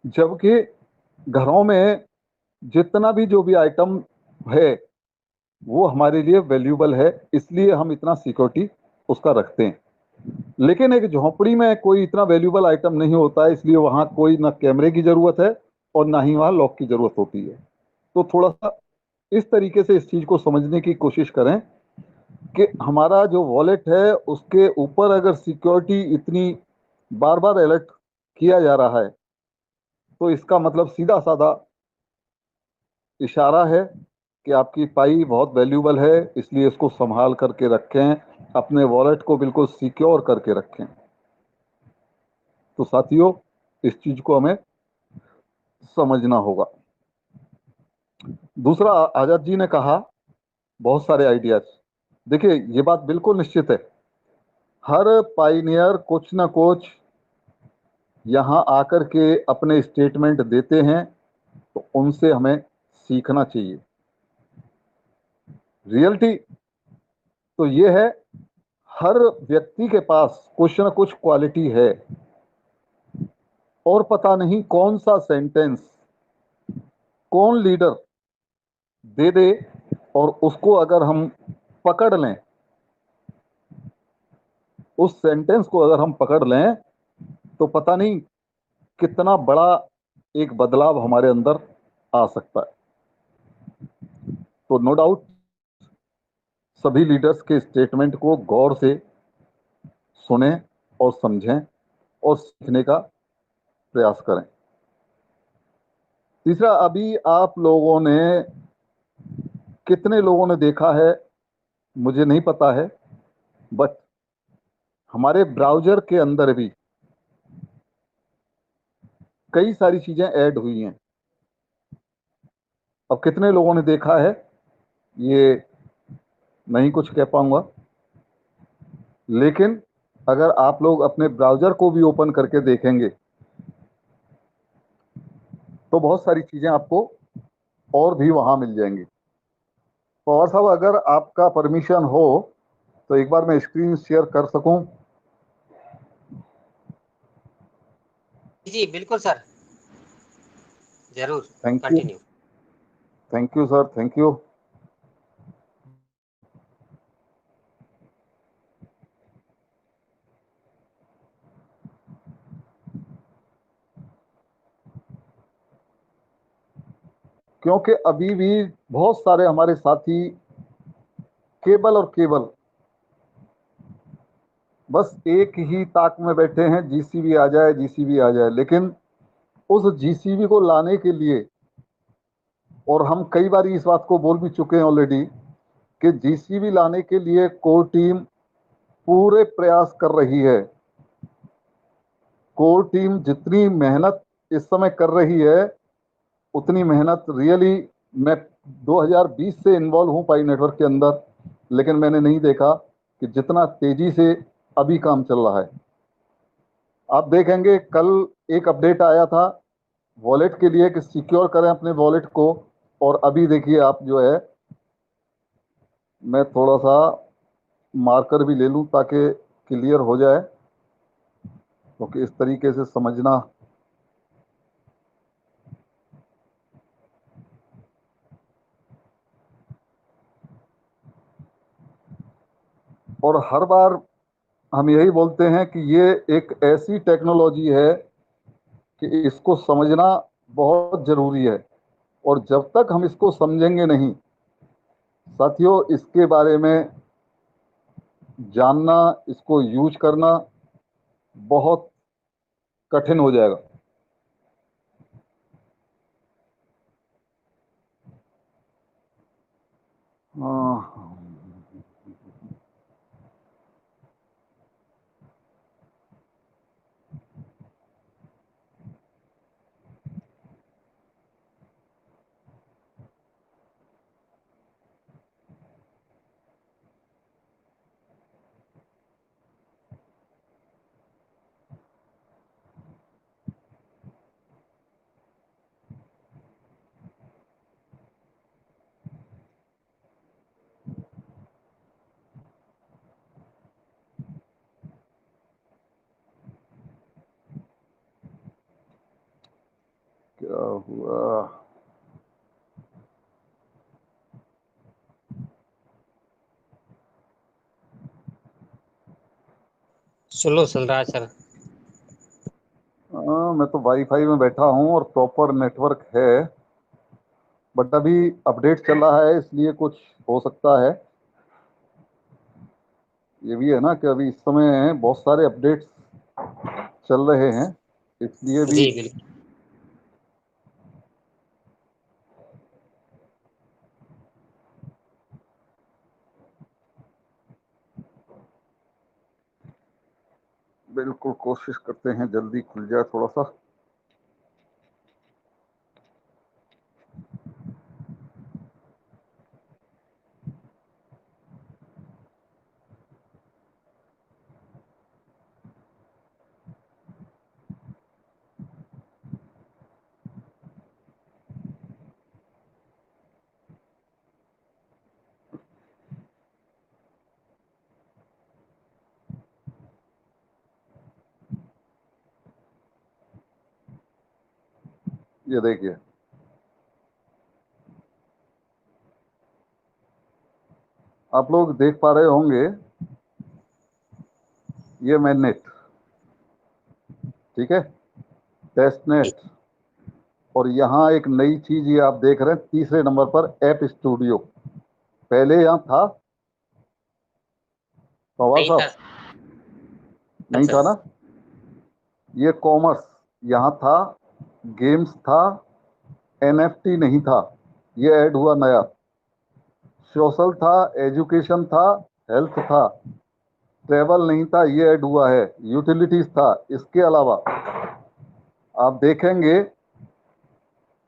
जबकि घरों में जितना भी जो भी आइटम है वो हमारे लिए वैल्यूएबल है, इसलिए हम इतना सिक्योरिटी उसका रखते हैं। लेकिन एक झोपड़ी में कोई इतना वैल्यूएबल आइटम नहीं होता है, इसलिए वहां कोई ना कैमरे की जरूरत है और ना ही वहां लॉक की जरूरत होती है। तो थोड़ा सा इस तरीके से इस चीज को समझने की कोशिश करें कि हमारा जो वॉलेट है उसके ऊपर अगर सिक्योरिटी इतनी बार बार अलर्ट किया जा रहा है तो इसका मतलब सीधा साधा इशारा है कि आपकी पाई बहुत वैल्यूएबल है, इसलिए इसको संभाल करके रखें, अपने वॉलेट को बिल्कुल सिक्योर करके रखें। तो साथियों, इस चीज को हमें समझना होगा। दूसरा, आजाद जी ने कहा बहुत सारे आइडियाज। देखिए, ये बात बिल्कुल निश्चित है, हर पाइनियर कुछ ना कुछ यहाँ आकर के अपने स्टेटमेंट देते हैं, तो उनसे हमें सीखना चाहिए। रियलिटी तो ये है, हर व्यक्ति के पास कुछ ना कुछ क्वालिटी है और पता नहीं कौन सा सेंटेंस कौन लीडर दे दे, और उसको अगर हम पकड़ लें, उस सेंटेंस को अगर हम पकड़ लें तो पता नहीं कितना बड़ा एक बदलाव हमारे अंदर आ सकता है। तो नो डाउट सभी लीडर्स के स्टेटमेंट को गौर से सुने और समझें और सीखने का प्रयास करें। तीसरा, अभी आप लोगों ने, कितने लोगों ने देखा है मुझे नहीं पता है, बट हमारे ब्राउजर के अंदर भी कई सारी चीजें ऐड हुई हैं। अब कितने लोगों ने देखा है ये नहीं कुछ कह पाऊंगा, लेकिन अगर आप लोग अपने ब्राउजर को भी ओपन करके देखेंगे तो बहुत सारी चीजें आपको और भी वहां मिल जाएंगी। पवार साहब, अगर आपका परमिशन हो तो एक बार मैं स्क्रीन शेयर कर सकूं? जी बिल्कुल सर, जरूर thank you, continue. Thank you sir, thank you. क्योंकि अभी भी बहुत सारे हमारे साथी केवल और केवल बस एक ही ताक में बैठे हैं, जीसीबी आ जाए, जीसीबी आ जाए। लेकिन उस जीसीबी को लाने के लिए, और हम कई बार इस बात को बोल भी चुके हैं ऑलरेडी, कि जीसीबी लाने के लिए कोर टीम पूरे प्रयास कर रही है। कोर टीम जितनी मेहनत इस समय कर रही है उतनी मेहनत रियली, मैं 2020 से इन्वॉल्व हूं पाई नेटवर्क के अंदर, लेकिन मैंने नहीं देखा कि जितना तेजी से अभी काम चल रहा है। आप देखेंगे कल एक अपडेट आया था वॉलेट के लिए कि सिक्योर करें अपने वॉलेट को, और अभी देखिए आप जो है, मैं थोड़ा सा मार्कर भी ले लूं ताकि क्लियर हो जाए, क्योंकि इस तरीके से समझना और हर बार हम यही बोलते हैं कि ये एक ऐसी टेक्नोलॉजी है कि इसको समझना बहुत जरूरी है, और जब तक हम इसको समझेंगे नहीं साथियों, इसके बारे में जानना, इसको यूज करना बहुत कठिन हो जाएगा। हाँ, क्या हुआ? स्लो चल रहा है सर। मैं तो वाईफाई में बैठा हूँ और प्रॉपर नेटवर्क है, बट अभी अपडेट चल रहा है इसलिए कुछ हो सकता है। ये भी है ना कि अभी इस समय बहुत सारे अपडेट्स चल रहे हैं, इसलिए भी जी बिल्कुल। बिल्कुल कोशिश करते हैं जल्दी खुल जाए थोड़ा सा। ये देखिए, आप लोग देख पा रहे होंगे, ये मेन नेट, ठीक है, टेस्ट नेट, और यहाँ एक नई चीज ये आप देख रहे हैं तीसरे नंबर पर, ऐप स्टूडियो। पहले यहाँ था पवार नहीं था साहब? नहीं था ना। ये कॉमर्स यहाँ था, गेम्स था, एनएफटी नहीं था, ये ऐड हुआ नया। सोशल था, एजुकेशन था, हेल्थ था, ट्रेवल नहीं था, ये ऐड हुआ है, यूटिलिटीज था। इसके अलावा आप देखेंगे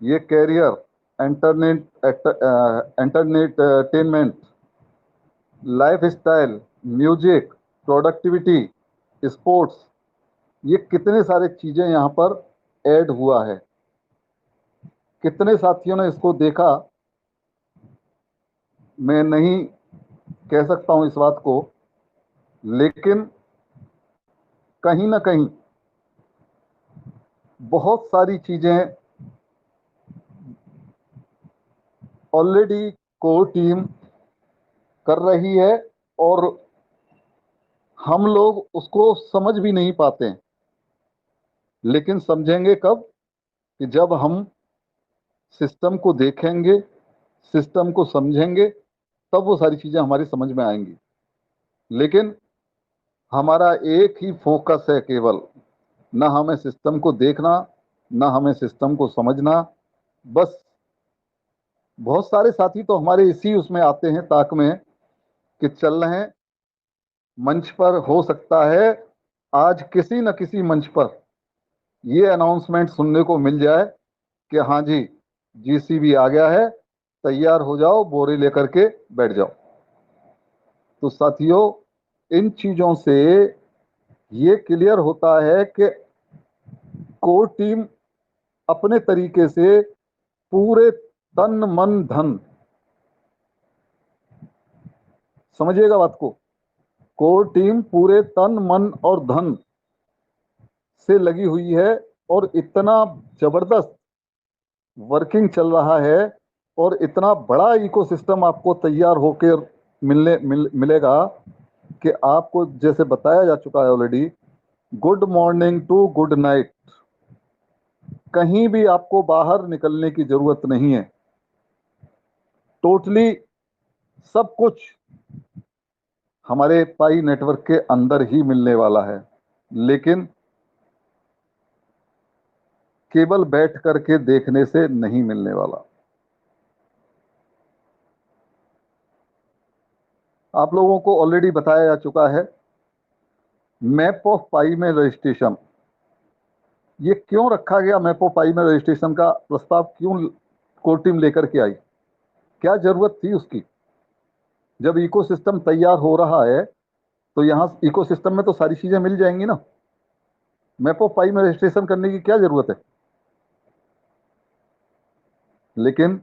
ये career, entertainment, lifestyle, music, productivity, sports, ये कितने सारे चीजें यहाँ पर ऐड हुआ है। कितने साथियों ने इसको देखा, मैं नहीं कह सकता हूं इस बात को, लेकिन कहीं ना कहीं बहुत सारी चीजें ऑलरेडी कोर टीम कर रही है और हम लोग उसको समझ भी नहीं पाते हैं। लेकिन समझेंगे कब? कि जब हम सिस्टम को देखेंगे, सिस्टम को समझेंगे, तब वो सारी चीजें हमारी समझ में आएंगी। लेकिन हमारा एक ही फोकस है केवल, ना हमें सिस्टम को देखना, ना हमें सिस्टम को समझना। बस बहुत सारे साथी तो हमारे इसी उसमें आते हैं ताक में कि चल रहे हैं मंच पर, हो सकता है आज किसी न किसी मंच पर ये अनाउंसमेंट सुनने को मिल जाए कि हाँ जी, जीसीबी आ गया है, तैयार हो जाओ, बोरे लेकर के बैठ जाओ। तो साथियों, इन चीजों से ये क्लियर होता है कि कोर टीम अपने तरीके से पूरे तन मन धन, समझिएगा बात को, कोर टीम पूरे तन मन और धन से लगी हुई है और इतना जबरदस्त वर्किंग चल रहा है और इतना बड़ा इकोसिस्टम आपको तैयार होकर मिलेगा कि आपको जैसे बताया जा चुका है already, good morning to good night, कहीं भी आपको बाहर निकलने की जरूरत नहीं है। टोटली सब कुछ हमारे पाई नेटवर्क के अंदर ही मिलने वाला है, लेकिन केवल बैठ करके देखने से नहीं मिलने वाला। आप लोगों को ऑलरेडी बताया जा चुका है, मैप ऑफ पाई में रजिस्ट्रेशन ये क्यों रखा गया, मैप ऑफ पाई में रजिस्ट्रेशन का प्रस्ताव क्यों कोर टीम लेकर के आई, क्या जरूरत थी उसकी? जब इकोसिस्टम तैयार हो रहा है तो यहां इकोसिस्टम में तो सारी चीजें मिल जाएंगी ना, मैप ऑफ पाई में रजिस्ट्रेशन करने की क्या जरूरत है? लेकिन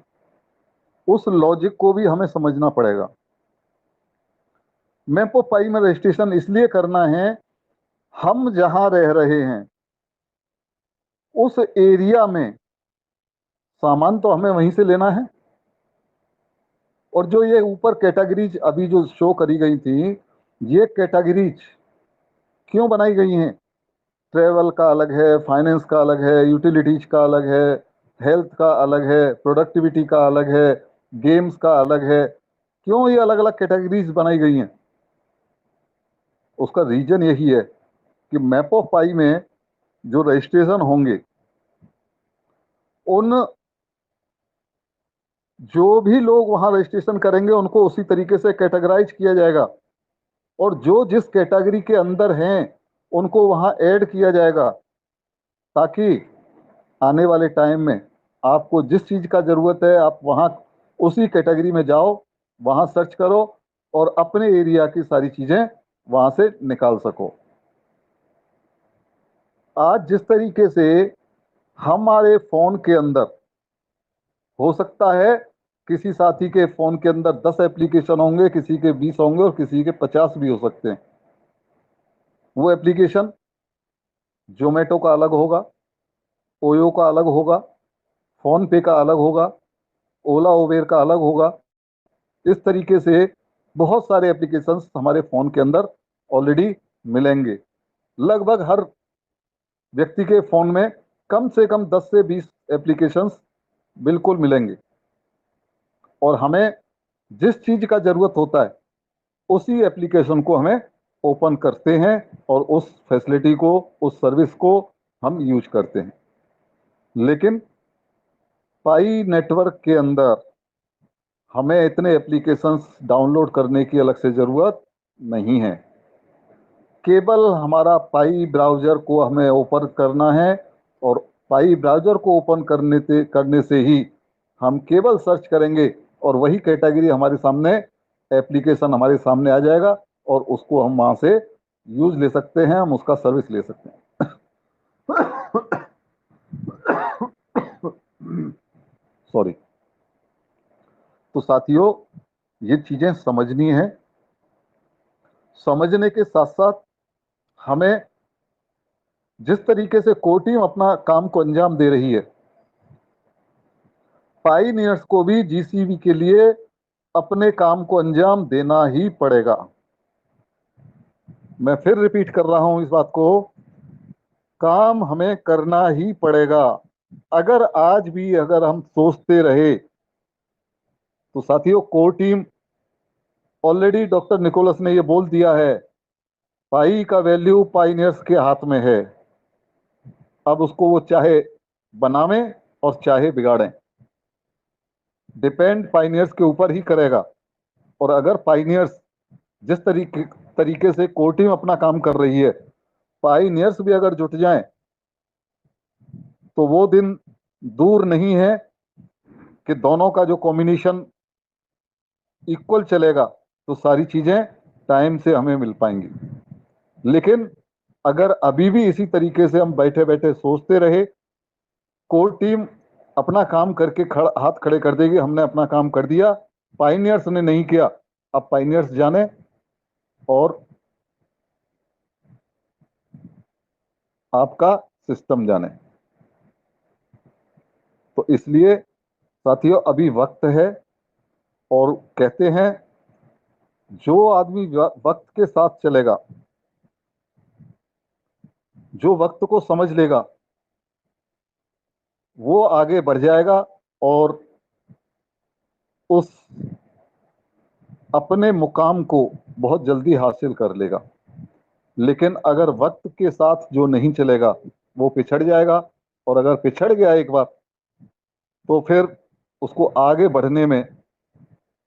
उस लॉजिक को भी हमें समझना पड़ेगा। मैप ऑफ पाई में रजिस्ट्रेशन इसलिए करना है, हम जहां रह रहे हैं उस एरिया में सामान तो हमें वहीं से लेना है। और जो ये ऊपर कैटेगरीज अभी जो शो करी गई थी, ये कैटेगरीज क्यों बनाई गई हैं? ट्रेवल का अलग है, फाइनेंस का अलग है, यूटिलिटीज का अलग है, हेल्थ का अलग है, प्रोडक्टिविटी का अलग है, गेम्स का अलग है। क्यों ये अलग अलग कैटेगरीज बनाई गई हैं? उसका रीजन यही है कि मैप ऑफ पाई में जो रजिस्ट्रेशन होंगे, उन जो भी लोग वहां रजिस्ट्रेशन करेंगे उनको उसी तरीके से कैटेगराइज किया जाएगा, और जो जिस कैटेगरी के अंदर हैं उनको वहां ऐड किया जाएगा, ताकि आने वाले टाइम में आपको जिस चीज का जरूरत है आप वहां उसी कैटेगरी में जाओ, वहां सर्च करो और अपने एरिया की सारी चीजें वहां से निकाल सको। आज जिस तरीके से हमारे फोन के अंदर, हो सकता है किसी साथी के फोन के अंदर 10 एप्लीकेशन होंगे, किसी के 20 होंगे और किसी के 50 भी हो सकते हैं। वो एप्लीकेशन जोमेटो का अलग होगा, ओयो का अलग होगा, फोन पे का अलग होगा, ओला उबेर का अलग होगा। इस तरीके से बहुत सारे एप्लीकेशंस हमारे फोन के अंदर ऑलरेडी मिलेंगे। लगभग हर व्यक्ति के फोन में कम से कम 10 से 20 एप्लीकेशंस बिल्कुल मिलेंगे, और हमें जिस चीज का जरूरत होता है उसी एप्लीकेशन को हमें ओपन करते हैं और उस फैसिलिटी को, उस सर्विस को हम यूज करते हैं। लेकिन पाई नेटवर्क के अंदर हमें इतने एप्लीकेशंस डाउनलोड करने की अलग से जरूरत नहीं है। केवल हमारा पाई ब्राउजर को हमें ओपन करना है, और पाई ब्राउजर को ओपन करने से ही हम केवल सर्च करेंगे और वही कैटेगरी हमारे सामने, एप्लीकेशन हमारे सामने आ जाएगा, और उसको हम वहां से यूज ले सकते हैं, हम उसका सर्विस ले सकते हैं। सॉरी। तो साथियों, ये चीजें समझनी है। समझने के साथ साथ हमें जिस तरीके से कोर टीम अपना काम को अंजाम दे रही है, पाइनियर्स को भी जीसीबी के लिए अपने काम को अंजाम देना ही पड़ेगा। मैं फिर रिपीट कर रहा हूं इस बात को, काम हमें करना ही पड़ेगा। अगर आज भी अगर हम सोचते रहे, तो साथियों core team already doctor Nicholas ने ये बोल दिया है, पाई का वैल्यू पाइनियर्स के हाथ में है। अब उसको वो चाहे बनावें और चाहे बिगाड़ें, डिपेंड पाइनियर्स के ऊपर ही करेगा। और अगर पाइनियर्स जिस तरीके से कोर टीम अपना काम कर रही है, पाइनियर्स भी अगर जुट जाएं, तो वो दिन दूर नहीं है कि दोनों का जो कॉम्बिनेशन इक्वल चलेगा, तो सारी चीजें टाइम से हमें मिल पाएंगी। लेकिन अगर अभी भी इसी तरीके से हम बैठे बैठे सोचते रहे, कोर टीम अपना काम करके हाथ खड़े कर देगी, हमने अपना काम कर दिया, पाइनियर्स ने नहीं किया। अब पाइनियर्स जाने और आपका सिस्टम जाने। तो इसलिए साथियों अभी वक्त है, और कहते हैं जो आदमी वक्त के साथ चलेगा, जो वक्त को समझ लेगा, वो आगे बढ़ जाएगा और उस अपने मुकाम को बहुत जल्दी हासिल कर लेगा। लेकिन अगर वक्त के साथ जो नहीं चलेगा वो पिछड़ जाएगा, और अगर पिछड़ गया एक बार, तो फिर उसको आगे बढ़ने में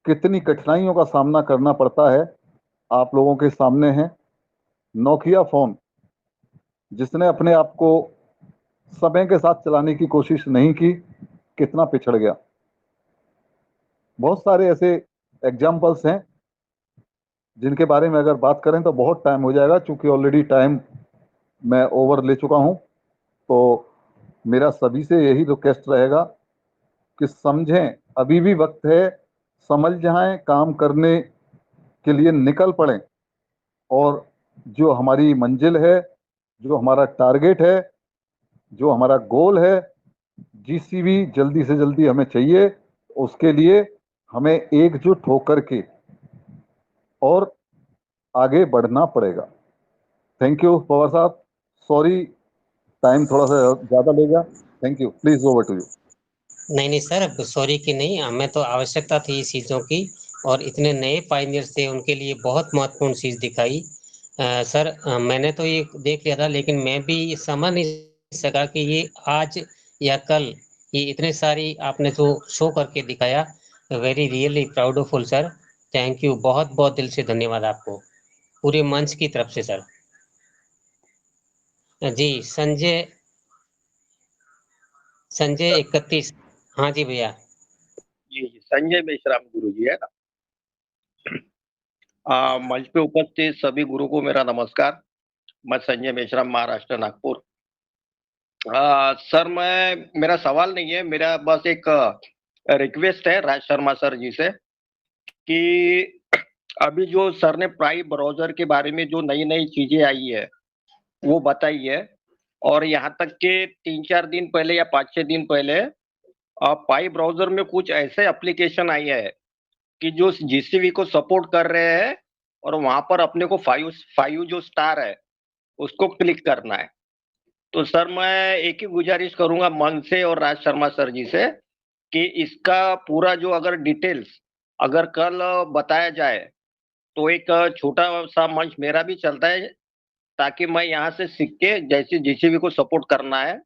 कितनी कठिनाइयों का सामना करना पड़ता है आप लोगों के सामने है। नोकिया फोन जिसने अपने आप को समय के साथ चलाने की कोशिश नहीं की, कितना पिछड़ गया। बहुत सारे ऐसे एग्जाम्पल्स हैं जिनके बारे में अगर बात करें तो बहुत टाइम हो जाएगा, चूंकि ऑलरेडी टाइम मैं ओवर ले चुका हूं। तो मेरा सभी से यही रिक्वेस्ट रहेगा कि समझें, अभी भी वक्त है, समझ जाएं, काम करने के लिए निकल पड़ें, और जो हमारी मंजिल है, जो हमारा टारगेट है, जो हमारा गोल है, जीसीबी जल्दी से जल्दी हमें चाहिए, उसके लिए हमें एकजुट होकर के और आगे बढ़ना पड़ेगा। थैंक यू पवार साहब, सॉरी टाइम थोड़ा सा ज्यादा ले गया। Thank you, please over to you. नहीं नहीं सर, सॉरी की नहीं, हमें तो आवश्यकता थी इस चीज़ों की, और इतने नए पाइनियर्स थे उनके लिए बहुत महत्वपूर्ण चीज़ दिखाई। सर मैंने तो ये देख लिया था, लेकिन मैं भी ये समझ नहीं सका कि ये आज या कल ये इतने सारी आपने जो शो करके दिखाया। Very really proudful sir, thank you, बहुत बहुत दिल से धन्यवाद आपको पूरे मंच की तरफ से सर। जी संजय, संजय 31। हाँ जी भैया। जी जी, संजय मेश्राम गुरु जी है ना। मंच पे उपस्थित सभी गुरु को मेरा नमस्कार। मैं संजय मेश्राम, महाराष्ट्र, नागपुर। सर मेरा सवाल नहीं है, मेरा बस एक रिक्वेस्ट है राज शर्मा सर जी से कि अभी जो सर ने प्राइम ब्राउजर के बारे में जो नई नई चीजें आई है वो बताई है, और यहाँ तक के 3-4 दिन पहले या 5-6 दिन पहले पाई ब्राउजर में कुछ ऐसे एप्लीकेशन आई है कि जो जीसीवी को सपोर्ट कर रहे हैं, और वहां पर अपने को 5 जो स्टार है उसको क्लिक करना है। तो सर मैं एक ही गुजारिश करूंगा मन से और राज शर्मा सर जी से कि इसका पूरा जो अगर डिटेल्स अगर कल बताया जाए तो एक छोटा सा मंच मेरा भी चलता है, ताकि मैं यहाँ से सीख के जैसे जीसीबी को सपोर्ट करना है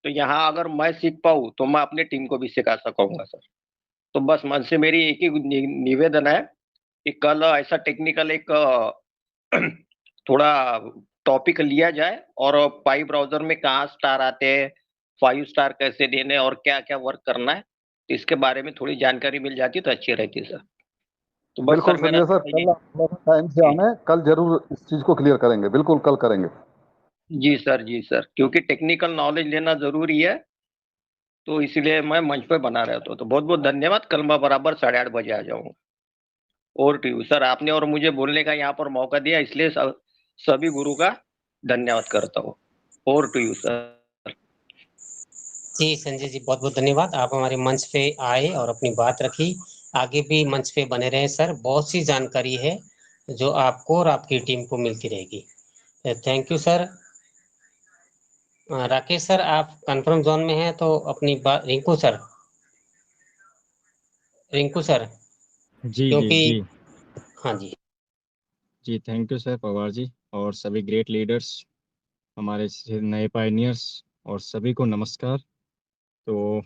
तो यहाँ अगर मैं सीख पाऊँ तो मैं अपनी टीम को भी सिखा सकूंगा सर। तो बस मन से मेरी एक ही निवेदन है कि कल ऐसा टेक्निकल एक थोड़ा टॉपिक लिया जाए, और पाई ब्राउजर में कहाँ स्टार आते हैं, 5 स्टार कैसे देने और क्या-क्या वर्क करना है, तो इसके बारे में थोड़ी जानकारी मिल जाती तो अच्छी रहती सर। तो बस बिल्कुल सर मेरा संजय सर, जी, कल आप थोड़ा सा टाइम से जी। आना है, कल जरूर इस चीज को क्लियर करेंगे, बिल्कुल कल करेंगे। जी सर, क्योंकि टेक्निकल नॉलेज लेना ज़रूरी है, तो इसीलिए मैं मंच पे बना रहता हूँ। तो बहुत-बहुत धन्यवाद, कल मैं बराबर 8:30 बजे आ जाऊँगा। ओवर टू यू सर, आपने और मुझे बोलने का यहाँ पर मौका दिया, इसलिए सभी गुरु का धन्यवाद करता हूँ। Over to you sir. जी संजय जी, बहुत बहुत धन्यवाद, आप हमारे मंच पे आए और अपनी बात रखी। आगे भी मंच पे बने रहें सर, बहुत सी जानकारी है जो आपको और आपकी टीम को मिलती रहेगी। Thank you sir. Rakesh sir, आप कंफर्म जोन में हैं तो अपनी बात, रिंकू सर, रिंकू सर, जी जी क्योंकि जी हाँ जी। जी, thank you sir Pawar ji, और सभी ग्रेट लीडर्स, हमारे नए पायनियर्स, और सभी को नमस्कार। तो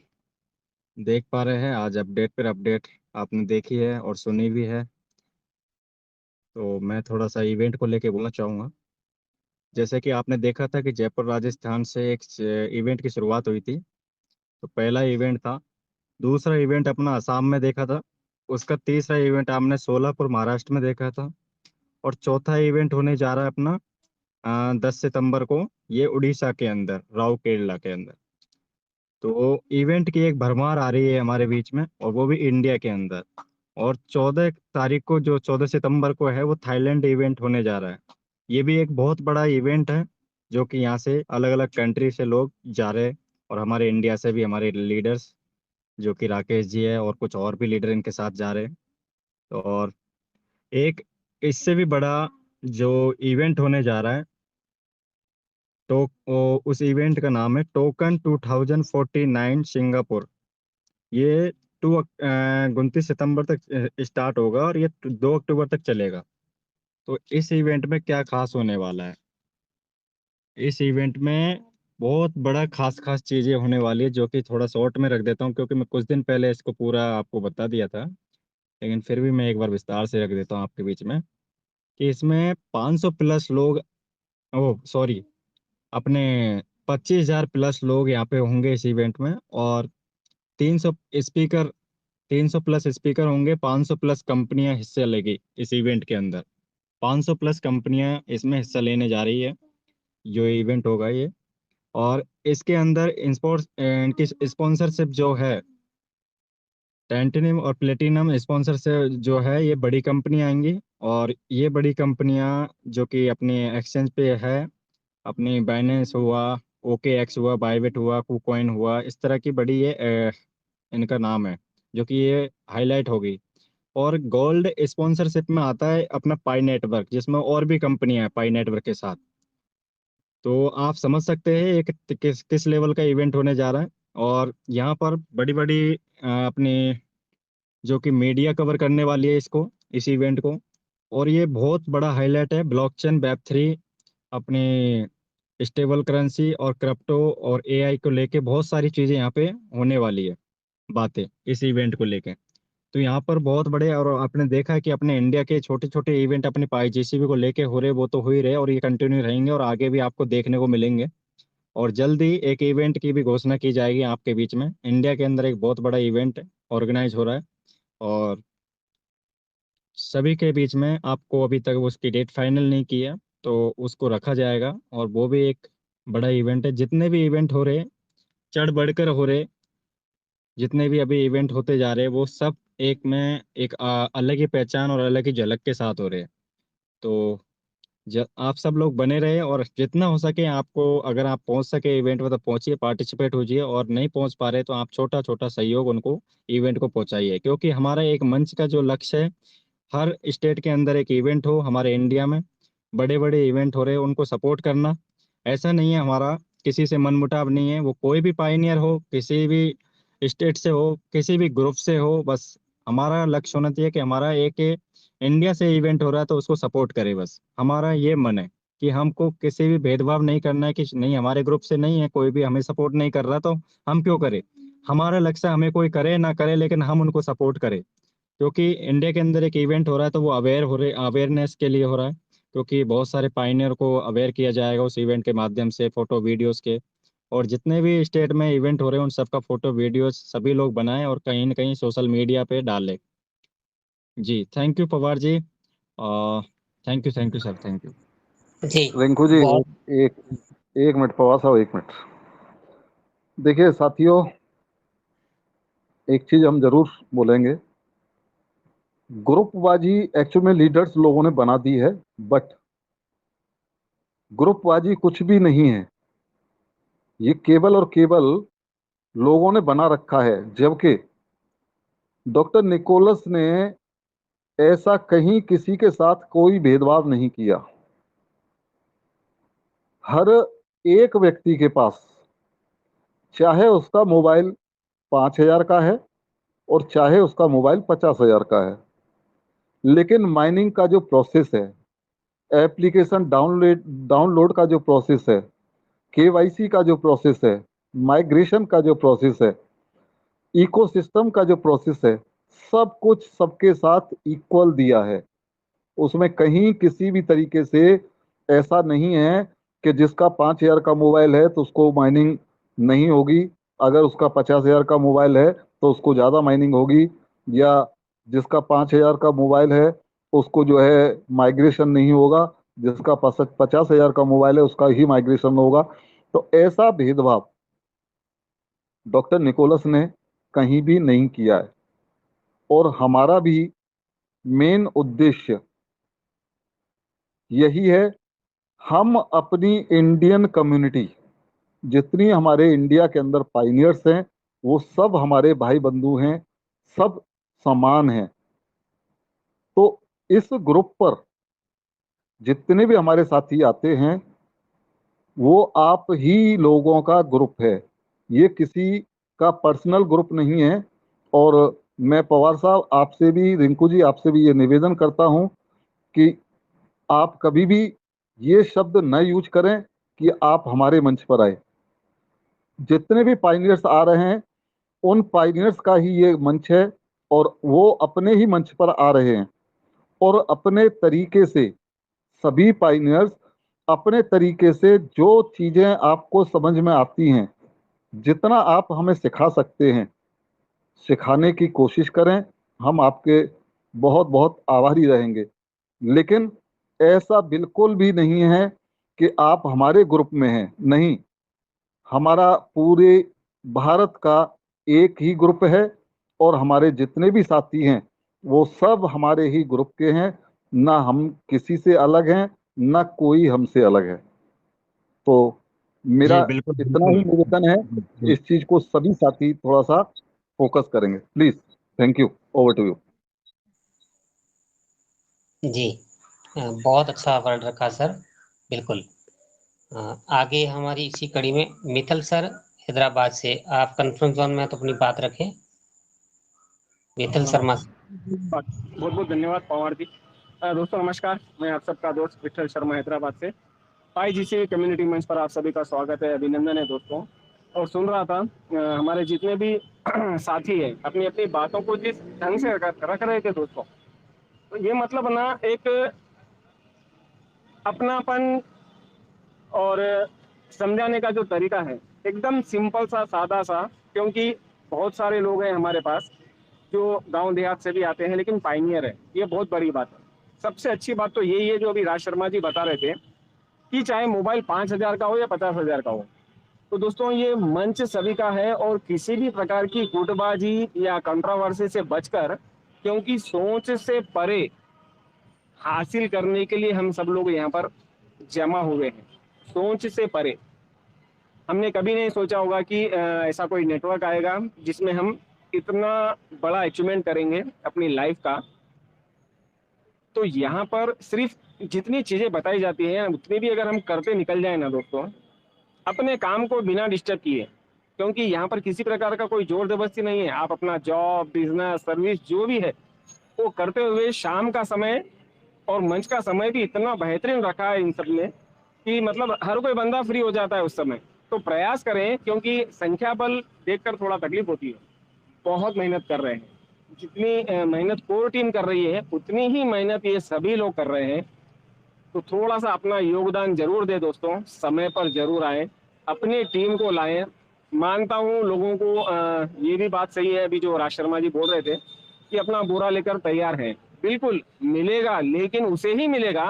देख पा रहे हैं आज अपडेट पर अपडेट आपने देखी है और सुनी भी है। तो मैं थोड़ा सा इवेंट को लेके बोलना चाहूँगा। जैसे कि आपने देखा था कि जयपुर राजस्थान से एक इवेंट की शुरुआत हुई थी। तो पहला इवेंट था, दूसरा इवेंट अपना असम में देखा था, उसका तीसरा इवेंट आपने सोलापुर महाराष्ट्र में देखा था, और चौथा इवेंट होने जा रहा है अपना 10 सितंबर को, ये उड़ीसा के अंदर राउरकेला के अंदर। तो इवेंट की एक भरमार आ रही है हमारे बीच में, और वो भी इंडिया के अंदर। और 14 तारीख को, जो 14 सितंबर को है, वो थाईलैंड इवेंट होने जा रहा है। ये भी एक बहुत बड़ा इवेंट है, जो कि यहाँ से अलग अलग कंट्री से लोग जा रहे हैं, और हमारे इंडिया से भी हमारे लीडर्स, जो कि राकेश जी है और कुछ और भी लीडर इनके साथ जा रहे हैं। तो और एक इससे भी बड़ा जो इवेंट होने जा रहा है, तो उस इवेंट का नाम है टोकन 2049 सिंगापुर। ये 29 सितंबर तक स्टार्ट होगा, और ये 2 अक्टूबर तक चलेगा। तो इस इवेंट में क्या खास होने वाला है, इस इवेंट में बहुत बड़ा खास खास चीजें होने वाली है, जो कि थोड़ा शॉर्ट में रख देता हूँ, क्योंकि मैं कुछ दिन पहले इसको पूरा आपको बता दिया था। लेकिन फिर भी मैं एक बार विस्तार से रख देता हूँ आपके बीच में, कि इसमें 500 प्लस लोग, ओ सॉरी, अपने 25,000 प्लस लोग यहाँ पे होंगे इस इवेंट में, और 300 स्पीकर, 300 प्लस स्पीकर होंगे, 500 प्लस कंपनियां हिस्सा लेगी इस इवेंट के अंदर। 500 प्लस कंपनियां इसमें हिस्सा लेने जा रही है, जो इवेंट होगा ये। और इसके अंदर स्पोर्ट्स इनकी स्पॉन्सरशिप जो है, टेंटिनम और प्लेटिनम स्पॉन्सर से जो है, ये बड़ी कंपनियां आएंगी। और ये बड़ी कंपनियां जो कि अपनी एक्सचेंज पे है, अपनी बाइनेंस हुआ, OKX हुआ, बाइबिट हुआ, KuCoin हुआ, इस तरह की बड़ी ये इनका नाम है जो कि ये हाईलाइट हो गई। और गोल्ड स्पॉन्सरशिप में आता है अपना पाई नेटवर्क, जिसमें और भी कंपनियां हैं पाई नेटवर्क के साथ। तो आप समझ सकते हैं ये किस लेवल का इवेंट होने जा रहा है। और यहाँ पर बड़ी बड़ी अपनी जो कि मीडिया कवर करने वाली है इसको, इस इवेंट को। और ये बहुत बड़ा हाईलाइट है ब्लॉकचेन, वेब3, अपने स्टेबल करेंसी और क्रिप्टो और AI को लेके बहुत सारी चीजें यहाँ पे होने वाली है, बातें इस इवेंट को लेके। तो यहाँ पर बहुत बड़े, और आपने देखा है कि अपने इंडिया के छोटे छोटे इवेंट अपने पाई GCB को लेके हो रहे, वो तो हो ही रहे और ये कंटिन्यू रहेंगे और आगे भी आपको देखने को मिलेंगे। और जल्द ही एक इवेंट की भी घोषणा की जाएगी आपके बीच में। इंडिया के अंदर एक बहुत बड़ा इवेंट ऑर्गेनाइज हो रहा है और सभी के बीच में, आपको अभी तक उसकी डेट फाइनल नहीं की है तो उसको रखा जाएगा। और वो भी एक बड़ा इवेंट है। जितने भी इवेंट हो रहे, चढ़ बढ़कर हो रहे, जितने भी अभी इवेंट होते जा रहे हैं वो सब एक में एक अलग ही पहचान और अलग ही झलक के साथ हो रहे हैं। तो आप सब लोग बने रहे और जितना हो सके आपको, अगर आप पहुंच सके इवेंट में तो पहुंचिए, पार्टिसिपेट होजिए। और नहीं पहुंच पा रहे तो आप छोटा छोटा सहयोग उनको इवेंट को पहुंचाइए, क्योंकि हमारा एक मंच का जो लक्ष्य है, हर स्टेट के अंदर एक इवेंट हो। हमारे इंडिया में बड़े बड़े इवेंट हो रहे हैं, उनको सपोर्ट करना। ऐसा नहीं है हमारा किसी से मनमुटाव नहीं है, वो कोई भी पाइनियर हो, किसी भी स्टेट से हो, किसी भी ग्रुप से हो, बस हमारा लक्ष्य होना चाहिए कि हमारा एक इंडिया से इवेंट हो रहा है तो उसको सपोर्ट करे। बस हमारा ये मन है कि हमको किसी भी भेदभाव नहीं करना है कि नहीं हमारे ग्रुप से नहीं है, कोई भी हमें सपोर्ट नहीं कर रहा तो हम क्यों करें। हमारा लक्ष्य हमें कोई करे ना करे लेकिन हम उनको सपोर्ट करें, क्योंकि इंडिया के अंदर एक इवेंट हो रहा है तो वो अवेयरनेस के लिए हो रहा है। क्योंकि बहुत सारे पाइनियर को अवेयर किया जाएगा उस इवेंट के माध्यम से, फोटो वीडियोस के। और जितने भी स्टेट में इवेंट हो रहे हैं उन सबका फोटो वीडियोस सभी लोग बनाएं और कहीं ना कहीं सोशल मीडिया पे डालें। जी thank you Pawar ji. Thank you sir, thank you. जी रिंकू जी, बहुत एक एक मिनट पवार साहब, एक मिनट। देखिए साथियों, एक चीज हम जरूर बोलेंगे, ग्रुपबाजी एक्चुअल में लीडर्स लोगों ने बना दी है, बट ग्रुपबाजी कुछ भी नहीं है। ये केवल और केवल लोगों ने बना रखा है, जबकि डॉक्टर निकोलस ने ऐसा कहीं किसी के साथ कोई भेदभाव नहीं किया। हर एक व्यक्ति के पास, चाहे उसका मोबाइल 5,000 का है और चाहे उसका मोबाइल 50,000 का है, लेकिन माइनिंग का जो प्रोसेस है, एप्लीकेशन डाउनलोड का जो प्रोसेस है, KYC का जो प्रोसेस है, माइग्रेशन का जो प्रोसेस है, इकोसिस्टम का जो प्रोसेस है, सब कुछ सबके साथ इक्वल दिया है। उसमें कहीं किसी भी तरीके से ऐसा नहीं है कि जिसका 5,000 का मोबाइल है तो उसको माइनिंग नहीं होगी, अगर उसका 50,000 का मोबाइल है तो उसको ज़्यादा माइनिंग होगी, या जिसका 5,000 का मोबाइल है उसको जो है माइग्रेशन नहीं होगा, जिसका 50,000 का मोबाइल है उसका ही माइग्रेशन होगा। तो ऐसा भेदभाव डॉक्टर निकोलस ने कहीं भी नहीं किया है। और हमारा भी मेन उद्देश्य यही है, हम अपनी इंडियन कम्युनिटी, जितनी हमारे इंडिया के अंदर पाइनियर्स हैं वो सब हमारे भाई बंधु हैं, सब समान हैं। तो इस ग्रुप पर जितने भी हमारे साथी आते हैं वो आप ही लोगों का ग्रुप है, ये किसी का पर्सनल ग्रुप नहीं है। और मैं पवार साहब आपसे भी, रिंकू जी आपसे भी ये निवेदन करता हूं कि आप कभी भी ये शब्द न यूज करें कि आप हमारे मंच पर आए। जितने भी पाइनियर्स आ रहे हैं उन पाइनियर्स का ही ये मंच है और वो अपने ही मंच पर आ रहे हैं और अपने तरीके से, सभी पाइनियर्स अपने तरीके से जो चीजें आपको समझ में आती हैं, जितना आप हमें सिखा सकते हैं सिखाने की कोशिश करें। हम आपके बहुत बहुत आभारी रहेंगे। लेकिन ऐसा बिल्कुल भी नहीं है कि आप हमारे ग्रुप में हैं, नहीं, हमारा पूरे भारत का एक ही ग्रुप है और हमारे जितने भी साथी हैं वो सब हमारे ही ग्रुप के हैं, ना हम किसी से अलग हैं, ना कोई हमसे अलग है। तो मेरा जी बिल्कुल इतना ही बिल्कुल। निवेदन है कि इस चीज को सभी साथी थोड़ा सा फोकस करेंगे please. Thank you, over to you. जी बहुत अच्छा वर्ड रखा सर, बिल्कुल। आगे हमारी इसी कड़ी में मित्तल सर हैदराबाद से, आप कंफर्म जोन में तो अपनी बात रखें। मित्तल शर्मा। बहुत बहुत धन्यवाद पवार जी। दोस्तों नमस्कार, मैं आप सबका दोस्त विठल शर्मा हैदराबाद से। IGC कम्युनिटी मंच पर आप सभी का स्वागत है, अभिनंदन है दोस्तों। और सुन रहा था हमारे जितने भी साथी हैं अपनी अपनी बातों को जिस ढंग से रख रहे थे दोस्तों, तो ये मतलब ना एक अपनापन और समझाने का जो तरीका है एकदम सिंपल सा, सादा सा। क्योंकि बहुत सारे लोग हैं हमारे पास जो गांव देहात से भी आते हैं लेकिन पाइनियर है, ये बहुत बड़ी बात है। सबसे अच्छी बात तो यही है जो अभी राज शर्मा जी बता रहे थे कि चाहे मोबाइल 5,000 का हो या 50,000 का हो, तो दोस्तों ये मंच सभी का है और किसी भी प्रकार की गुटबाजी या कंट्रोवर्सी से बचकर, क्योंकि सोच से परे हासिल करने के लिए हम सब लोग यहाँ पर जमा हुए हैं। सोच से परे हमने कभी नहीं सोचा होगा कि ऐसा कोई नेटवर्क आएगा जिसमें हम इतना बड़ा अचीवमेंट करेंगे अपनी लाइफ का। तो यहाँ पर सिर्फ जितनी चीजें बताई जाती हैं उतनी भी अगर हम करते निकल जाए ना दोस्तों, अपने काम को बिना डिस्टर्ब किए, क्योंकि यहाँ पर किसी प्रकार का कोई जोर जबरदस्ती नहीं है। आप अपना जॉब, बिजनेस, सर्विस जो भी है वो करते हुए शाम का समय और मंच का समय भी इतना बेहतरीन रखा है इन सब ने कि मतलब हर कोई बंदा फ्री हो जाता है उस समय। तो प्रयास करें, क्योंकि संख्या बल देखकर थोड़ा तकलीफ होती है। बहुत मेहनत कर रहे हैं, जितनी मेहनत कोर टीम कर रही है उतनी ही मेहनत ये सभी लोग कर रहे हैं। तो थोड़ा सा अपना योगदान जरूर दे दोस्तों, समय पर जरूर आए, अपनी टीम को लाएं। मानता हूं लोगों को ये भी बात सही है अभी जो राज शर्मा जी बोल रहे थे कि अपना बोरा लेकर तैयार है। बिल्कुल मिलेगा, लेकिन उसे ही मिलेगा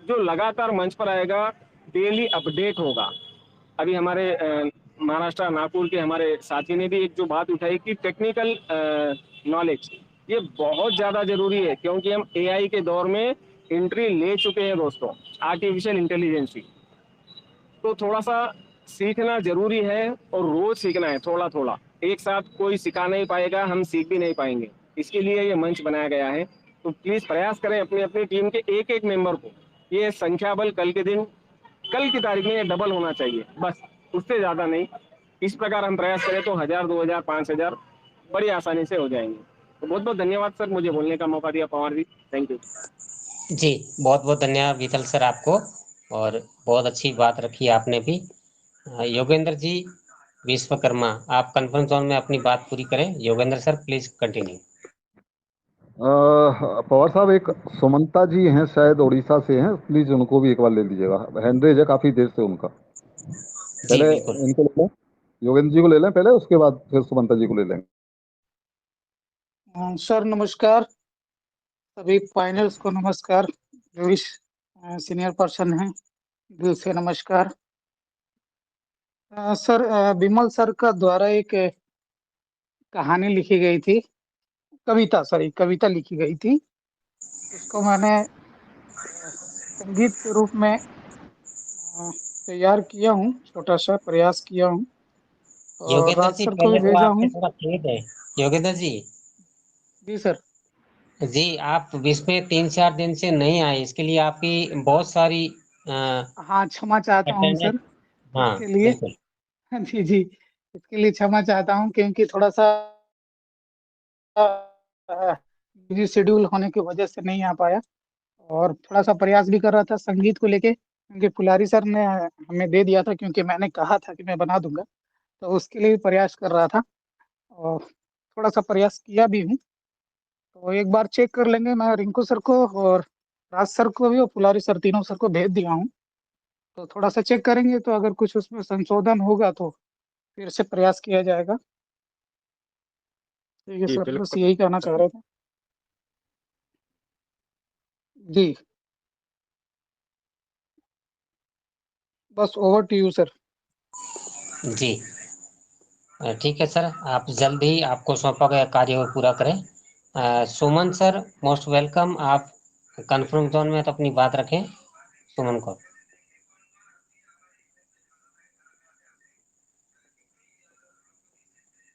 जो लगातार मंच पर आएगा, डेली अपडेट होगा। अभी हमारे महाराष्ट्र नागपुर के हमारे साथी ने भी एक जो बात उठाई कि टेक्निकल नॉलेज ये बहुत ज्यादा जरूरी है, क्योंकि हम AI के दौर में एंट्री ले चुके हैं दोस्तों, आर्टिफिशियल इंटेलिजेंस की। तो थोड़ा सा सीखना जरूरी है और रोज सीखना है थोड़ा थोड़ा। एक साथ कोई सिखा नहीं पाएगा, हम सीख भी नहीं पाएंगे। इसके लिए ये मंच बनाया गया है। तो प्लीज प्रयास करें अपनी अपनी टीम के एक एक मेंबर को, ये संख्या बल कल के दिन, कल की तारीख में ये डबल होना चाहिए, बस उससे ज्यादा नहीं। इस प्रकार हम प्रयास करें तो 1,000, 2,000, 5,000 बड़ी आसानी से हो जाएंगे। तो बहुत बहुत धन्यवाद सर, मुझे बोलने का मौका दिया पवार जी, थैंक यू। जी बहुत बहुत धन्यवाद मित्तल सर आपको, और बहुत अच्छी बात रखी आपने भी। योगेंद्र जी विश्वकर्मा, आप कंफर्म जोन में अपनी बात पूरी करें। Yogendra sir please continue. Pawar साहब, एक सुमंता जी हैं शायद उड़ीसा से हैं, प्लीज उनको भी एक बार ले लीजिएगा, हैंड रेज है काफी देर से उनका। जी पहले बिल्कुल। इनको ले लें, योगेंद्र जी को ले लें पहले, उसके बाद फिर सुमंता जी को ले लेंगे। सर नमस्कार, सभी फाइनल्स को नमस्कार, जो इस सीनियर पर्सन हैं दिल से नमस्कार। सर विमल सर का द्वारा एक कहानी लिखी गई थी, कविता लिखी गई थी। उसको मैंने संगीत के रूप में तैयार किया हूँ, छोटा सा प्रयास किया हूँ और योगेंद्र राज जी सर को भी पहले तो भेजा आपसे हूँ। थोड़ा खेद है। योगेंद्र जी, जी सर। जी आप इसमें 3-4 दिन से नहीं आए, इसके लिए आपकी बहुत सारी हाँ क्षमा चाहता हूँ अटेंडेंस। सर हाँ इसके लिए। बिल्कुल। जी जी, इसके लिए क्षमा चाहता हूँ, क्योंकि थोड़ा सा बिजी शेड्यूल होने की वजह से नहीं आ पाया। और थोड़ा सा प्रयास भी कर रहा था संगीत को लेके, क्योंकि पुलारी सर ने हमें दे दिया था, क्योंकि मैंने कहा था कि मैं बना दूंगा, तो उसके लिए भी प्रयास कर रहा था और थोड़ा सा प्रयास किया भी हूँ। तो एक बार चेक कर लेंगे, मैं रिंकू सर को और राज सर को भी और पुलारी सर, तीनों सर को भेज दिया हूँ। तो थोड़ा सा चेक करेंगे, तो अगर कुछ उसमें संशोधन होगा तो फिर से प्रयास किया जाएगा। ठीक है जी सर, बस बिल्कुल। यही कहना चाह रहे थे। जी बस ओवर टू यू सर। जी ठीक है सर, आप जल्द ही आपको सौंपा गया कार्य और पूरा करें। सुमन सर मोस्ट वेलकम, आप कंफर्म जोन में तो अपनी बात रखें। सुमन को।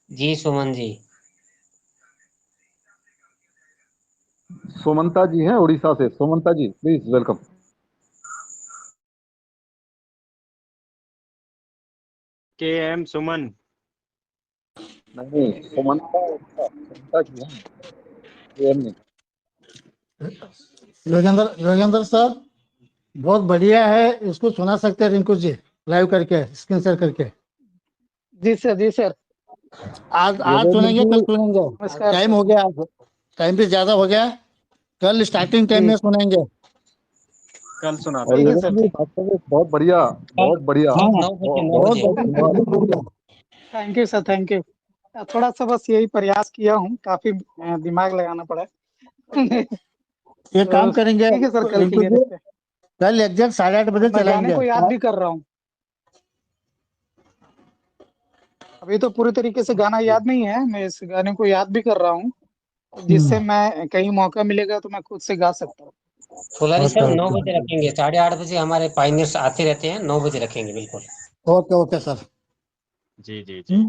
जी सुमन जी। सुमंता जी हैं उड़ीसा से। सुमंता जी प्लीज वेलकम। KM सुमन। नहीं, सुमंता जी हैं, AM नहीं। योगेंद्र सर बहुत बढ़िया है, इसको सुना सकते हैं रिंकू जी लाइव करके, स्क्रीन शेयर करके। जी सर, जी सर। आज योगेंद्र सुनेंगे, कल जी सुनेंगे, नमस्कार टाइम सर। हो गया, टाइम भी ज्यादा हो गया, कल स्टार्टिंग टाइम जी में सुनेंगे। कल सुनाते और ठीक हैं। है सर, योगेंद्र जी ठीक। बात बहुत बढ़िया, बहुत बढ़िया, हाँ 9 बजे 9 बहुत बजे। बढ़िया, बहुत बढ़िया। Thank you sir, thank you. थोड़ा सा बस यही प्रयास किया हूँ, काफी दिमाग लगाना पड़ा। ये तो काम करेंगे ठीक है सर, कल रिंकू क्लियर जी, रखते हैं। कल एग्जैक्ट 8:30 बजे मैं गाने चलाएंगे। को याद भी कर रहा हूँ। अभी तो पूरी तरीके से गाना याद नहीं है, मैं इस गाने को याद भी कर रहा हूँ, जिससे मैं कहीं मौका मिलेगा तो मैं खुद से गा सकता हूँ। फुलारी ओके सर 9 ओके बजे रखेंगे, 8:30 बजे हमारे पाइनियर्स आते रहते हैं, 9 बजे रखेंगे बिल्कुल। Okay okay sir. जी जी जी।